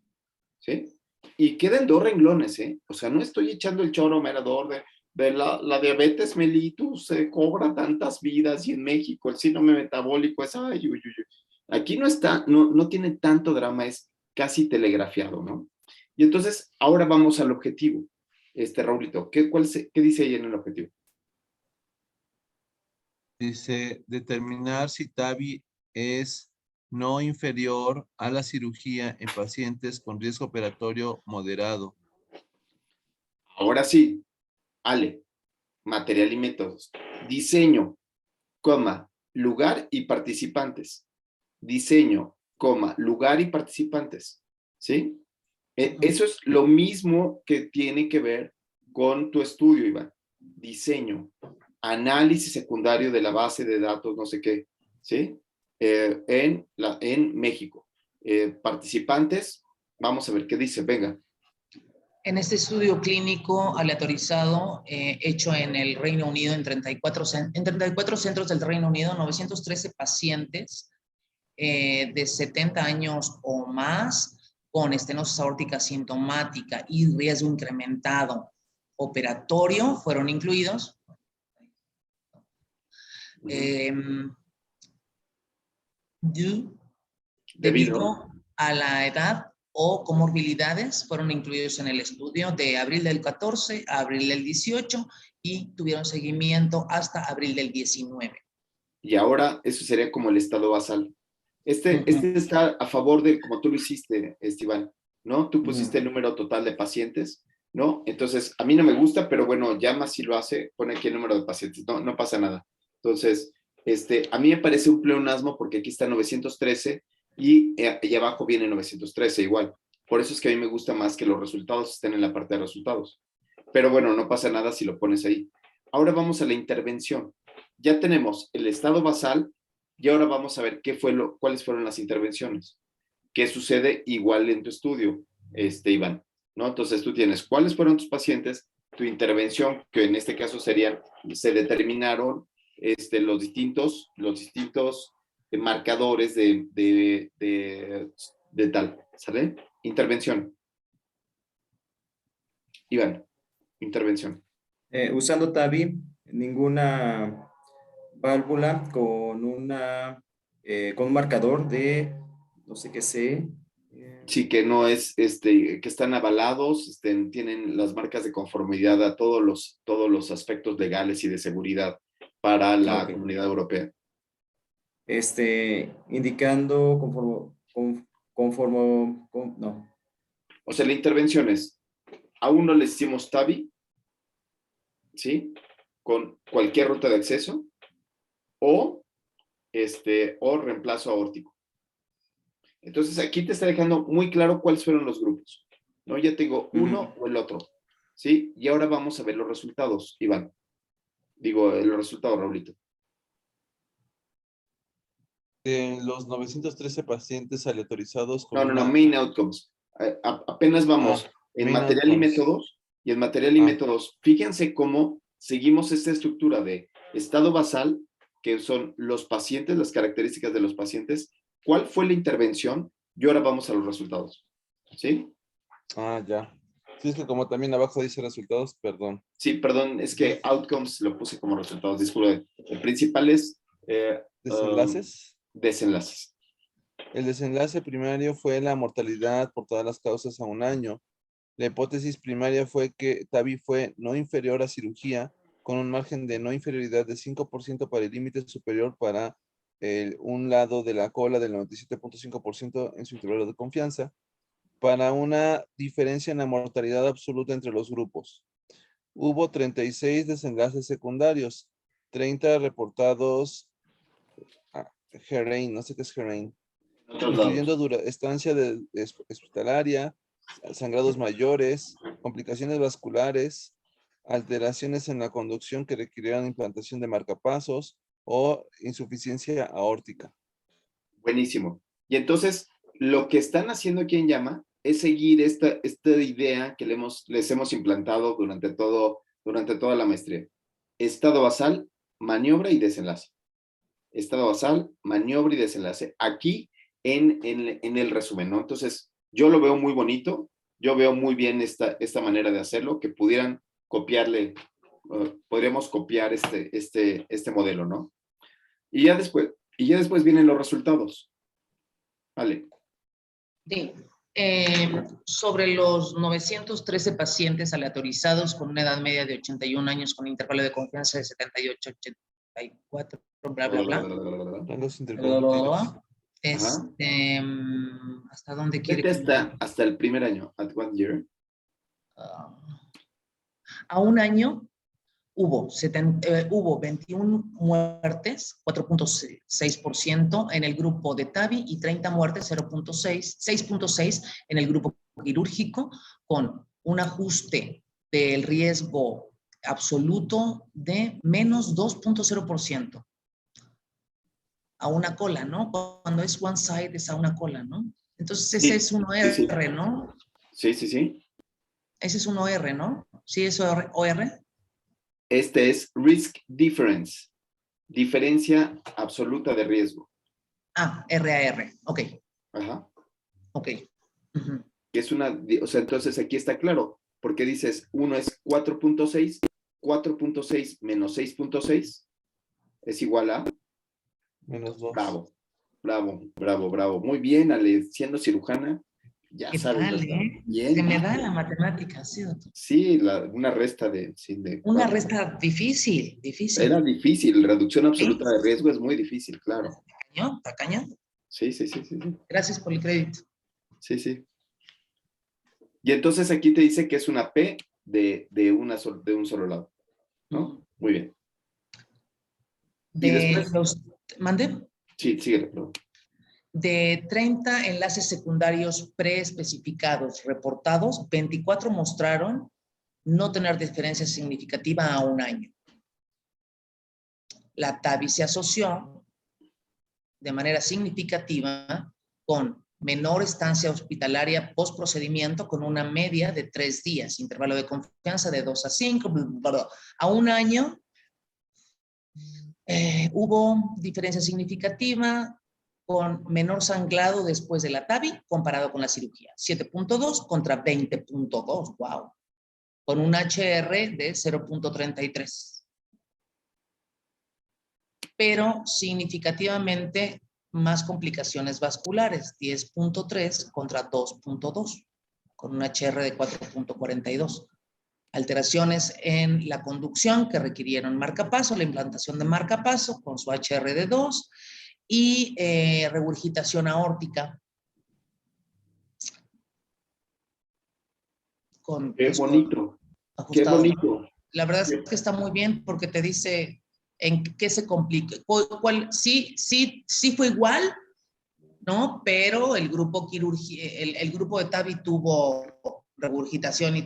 ¿sí? Y quedan 2 renglones, ¿eh? O sea, no estoy echando el choro merador de la diabetes mellitus se cobra tantas vidas y en México el síndrome metabólico es, ay, uy, uy, uy. Aquí no tiene tanto drama, es casi telegrafiado, ¿no? Y entonces, ahora vamos al objetivo. Raulito, ¿qué dice ahí en el objetivo? Dice, determinar si TAVI es no inferior a la cirugía en pacientes con riesgo operatorio moderado. Ahora sí, Ale, material y métodos. Diseño, lugar y participantes. Diseño, lugar y participantes. ¿Sí? Eso es lo mismo que tiene que ver con tu estudio, Iván. Diseño, análisis secundario de la base de datos, no sé qué, ¿sí? En México. Participantes, vamos a ver qué dice, venga. En este estudio clínico aleatorizado hecho en el Reino Unido en 34 centros del Reino Unido, 913 pacientes de 70 años o más con estenosis aórtica sintomática y riesgo incrementado operatorio fueron incluidos. Debido a la edad o comorbilidades fueron incluidos en el estudio de abril del 14 a abril del 18 y tuvieron seguimiento hasta abril del 19. Y ahora eso sería como el estado basal. Este está a favor de como tú lo hiciste, Esteban, ¿no? Tú pusiste el número total de pacientes, ¿no? Entonces, a mí no me gusta, pero bueno, llama si lo hace, pone aquí el número de pacientes, no pasa nada. Entonces, a mí me parece un pleonasmo porque aquí está 913 y abajo viene 913 igual. Por eso es que a mí me gusta más que los resultados estén en la parte de resultados. Pero bueno, no pasa nada si lo pones ahí. Ahora vamos a la intervención. Ya tenemos el estado basal y ahora vamos a ver cuáles fueron las intervenciones. ¿Qué sucede igual en tu estudio, Iván? ¿No? Entonces tú tienes cuáles fueron tus pacientes, tu intervención, que en este caso serían, se determinaron los distintos marcadores de tal, ¿sale? Intervención. Iván, intervención. Usando TAVI, ninguna válvula con un marcador de, no sé qué sé. Sí, que no es, que están avalados, tienen las marcas de conformidad a todos los aspectos legales y de seguridad para la Comunidad Europea. Indicando no. O sea, la intervención es, a uno le hicimos TAVI, ¿sí? Con cualquier ruta de acceso, o reemplazo aórtico. Entonces, aquí te está dejando muy claro cuáles fueron los grupos, ¿no? Ya tengo uno o el otro, ¿sí? Y ahora vamos a ver los resultados, Iván. Digo, los resultados, Raulito. De los 913 pacientes aleatorizados con No, main outcomes. Apenas vamos en material y métodos, y en material y métodos, fíjense cómo seguimos esta estructura de estado basal, que son los pacientes, las características de los pacientes, cuál fue la intervención, y ahora vamos a los resultados, ¿sí? Ya. Sí, es que como también abajo dice resultados, perdón. Sí, perdón, es que outcomes lo puse como resultados, disculpe. El principal es... ¿Desenlaces? Desenlaces. El desenlace primario fue la mortalidad por todas las causas a un año. La hipótesis primaria fue que TAVI fue no inferior a cirugía, con un margen de no inferioridad de 5% para el límite superior para un lado de la cola del 97.5% en su intervalo de confianza, para una diferencia en la mortalidad absoluta entre los grupos. Hubo 36 desenlaces secundarios, 30 reportados Herein, no sé qué es Herein, incluyendo estancia hospitalaria, sangrados mayores, complicaciones vasculares, alteraciones en la conducción que requirieran implantación de marcapasos o insuficiencia aórtica. Buenísimo. Y entonces, lo que están haciendo aquí en Llama es seguir esta idea que les hemos implantado durante toda la maestría. Estado basal, maniobra y desenlace. Estado basal, maniobra y desenlace. Aquí en el resumen, ¿no? Entonces, yo lo veo muy bonito, yo veo muy bien esta manera de hacerlo, que pudieran copiarle, podríamos copiar este modelo, ¿no? Y ya después vienen los resultados. Vale. Sí. Sobre los 913 pacientes aleatorizados con una edad media de 81 años con intervalo de confianza de 78, 84, bla, bla, bla. ¿Hasta dónde quiere? Hasta el primer año, at 1 year. A un año hubo 21 muertes, 4.6% en el grupo de TAVI y 30 muertes, 6.6% en el grupo quirúrgico, con un ajuste del riesgo absoluto de menos 2.0%. A una cola, ¿no? Cuando es one side es a una cola, ¿no? Entonces ese es un OR, sí. ¿No? Sí. Ese es un OR, ¿no? ¿Sí es OR? Este es risk difference, diferencia absoluta de riesgo. RAR, ok. Ajá. Ok. Que es o sea, entonces aquí está claro, porque dices, uno es 4.6, 4.6 menos 6.6 es igual a menos 2. Bravo. Muy bien, Ale, siendo cirujana, Ya ¿Qué sabes, tal, ¿verdad? eh? Bien. Se me da la matemática, sí, doctor. Sí, una resta de... Sí, Una resta difícil, difícil. Era difícil, reducción absoluta de riesgo es muy difícil, claro. Está cañón. Sí, sí, sí, sí, sí. Gracias por el crédito. Sí, sí. Y entonces aquí te dice que es una P de un solo lado, ¿no? Muy bien. ¿Y después? ¿Mande? Sí, síguele, perdón. De 30 enlaces secundarios preespecificados reportados, 24 mostraron no tener diferencia significativa a un año. La TAVI se asoció de manera significativa con menor estancia hospitalaria post-procedimiento con una media de 3 días, intervalo de confianza de 2 a 5, a un año. Hubo diferencia significativa con menor sangrado después de la TAVI comparado con la cirugía. 7.2 contra 20.2, wow. Con un HR de 0.33. Pero significativamente más complicaciones vasculares, 10.3 contra 2.2, con un HR de 4.42. Alteraciones en la conducción que requirieron marcapaso, la implantación de marcapaso con su HR de 2 y regurgitación aórtica. Qué bonito, qué bonito. La verdad es que está muy bien porque te dice en qué se complica. Sí fue igual, ¿no? Pero el grupo el grupo de TAVI tuvo regurgitación y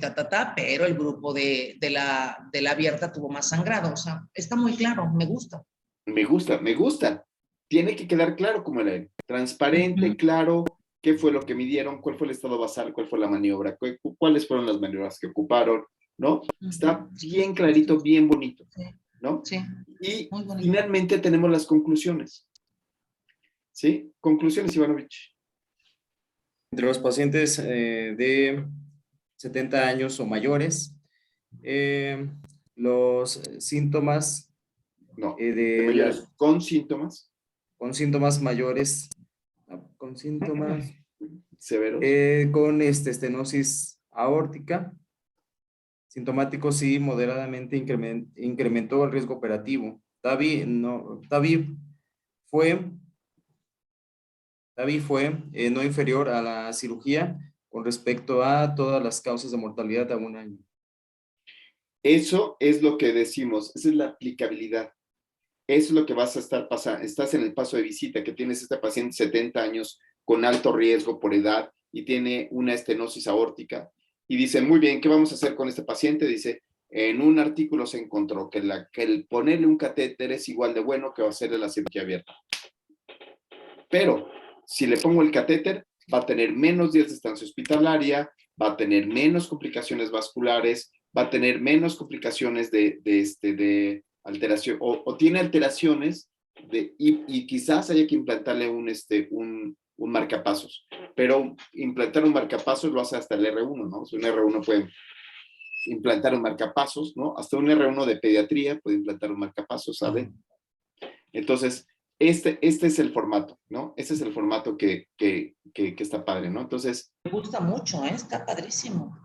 pero el grupo de la abierta tuvo más sangrado. O sea, está muy claro, me gusta. Me gusta, me gusta. Tiene que quedar claro como era, transparente, claro, qué fue lo que midieron, cuál fue el estado basal, cuál fue la maniobra, cuáles fueron las maniobras que ocuparon, ¿no? Está bien clarito, bien bonito, ¿no? Sí. Y finalmente tenemos las conclusiones. ¿Sí? Conclusiones, Ivanovich. Entre los pacientes de 70 años o mayores, los síntomas no, de mayores con síntomas. Con síntomas mayores, con síntomas severos. Con estenosis aórtica, sintomático sí, moderadamente incrementó el riesgo operativo. TAVI fue no inferior a la cirugía con respecto a todas las causas de mortalidad a un año. Eso es lo que decimos, esa es la aplicabilidad. Eso es lo que vas a estar pasando. Estás en el paso de visita, que tienes este paciente 70 años con alto riesgo por edad y tiene una estenosis aórtica. Y dice, muy bien, ¿qué vamos a hacer con este paciente? Dice, en un artículo se encontró que el ponerle un catéter es igual de bueno que hacerle la cirugía abierta. Pero si le pongo el catéter, va a tener menos días de estancia hospitalaria, va a tener menos complicaciones vasculares, va a tener menos complicaciones de alteración, o tiene alteraciones y quizás haya que implantarle un marcapasos. Pero implantar un marcapasos lo hace hasta el R1, ¿no? Si un R1 puede implantar un marcapasos, ¿no? Hasta un R1 de pediatría puede implantar un marcapasos, ¿sabe? Entonces, este es el formato, ¿no? Este es el formato que está padre, ¿no? Entonces... Me gusta mucho, ¿eh? Está padrísimo.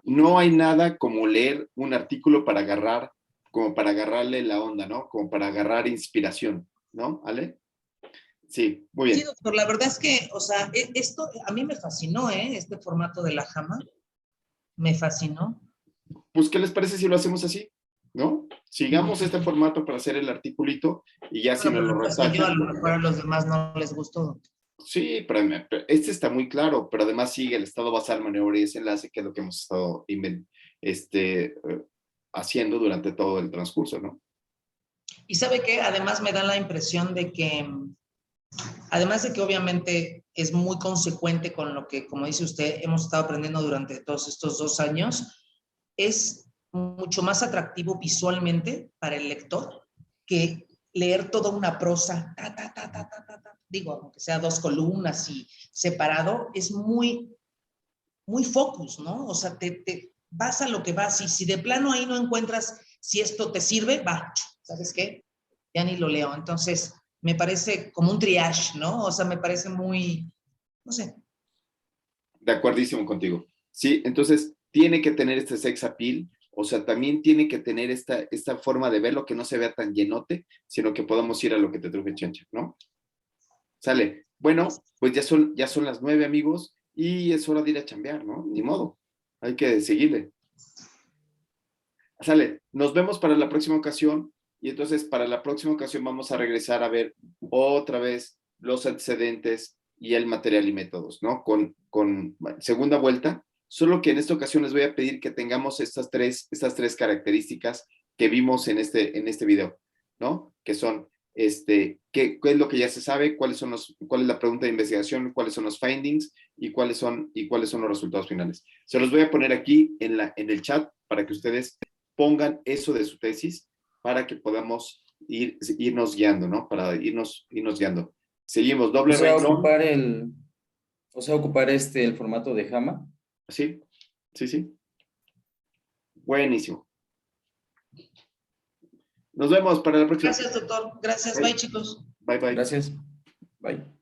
No hay nada como leer un artículo para agarrarle la onda, ¿no? Como para agarrar inspiración, ¿no? ¿Ale? Sí, muy bien. Sí, doctor, la verdad es que, o sea, esto a mí me fascinó, ¿eh? Este formato de la JAMA. Me fascinó. Pues, ¿qué les parece si lo hacemos así? ¿No? Sigamos este formato para hacer el articulito y ya si nos lo resaltan. A lo mejor a los demás no les gustó. Sí, pero este está muy claro, pero además sigue el estado basal, maniobra y desenlace, que es lo que hemos estado haciendo durante todo el transcurso, ¿no? Y ¿sabe qué? Además me da la impresión de que, además de que obviamente es muy consecuente con lo que, como dice usted, hemos estado aprendiendo durante todos estos 2 años, es mucho más atractivo visualmente para el lector que leer toda una prosa, digo, aunque sea 2 columnas y separado, es muy, muy focus, ¿no? O sea, te vas a lo que vas y si de plano ahí no encuentras si esto te sirve, va, ¿sabes qué? Ya ni lo leo. Entonces, me parece como un triage, ¿no? O sea, me parece muy, no sé. De acuerdísimo contigo. Sí, entonces tiene que tener este sex appeal, o sea, también tiene que tener esta forma de verlo que no se vea tan llenote, sino que podamos ir a lo que te truje, Chencha, ¿no? Sale. Bueno, pues ya son las 9, amigos, y es hora de ir a chambear, ¿no? Ni modo. Hay que seguirle. Sale. Nos vemos para la próxima ocasión, y entonces para la próxima ocasión vamos a regresar a ver otra vez los antecedentes y el material y métodos, ¿no? Con segunda vuelta, solo que en esta ocasión les voy a pedir que tengamos estas tres características que vimos en este video, ¿no? Que son, ¿qué es lo que ya se sabe? ¿Cuál es la pregunta de investigación? ¿Cuáles son los findings? ¿Y cuáles son los resultados finales? Se los voy a poner aquí en el chat para que ustedes pongan eso de su tesis para que podamos irnos guiando, ¿no? Para irnos guiando. Seguimos, doble renglón. Ocupar el formato de JAMA. Sí. Buenísimo. Nos vemos para la próxima. Gracias, doctor. Gracias. Bye, chicos. Bye. Gracias. Bye.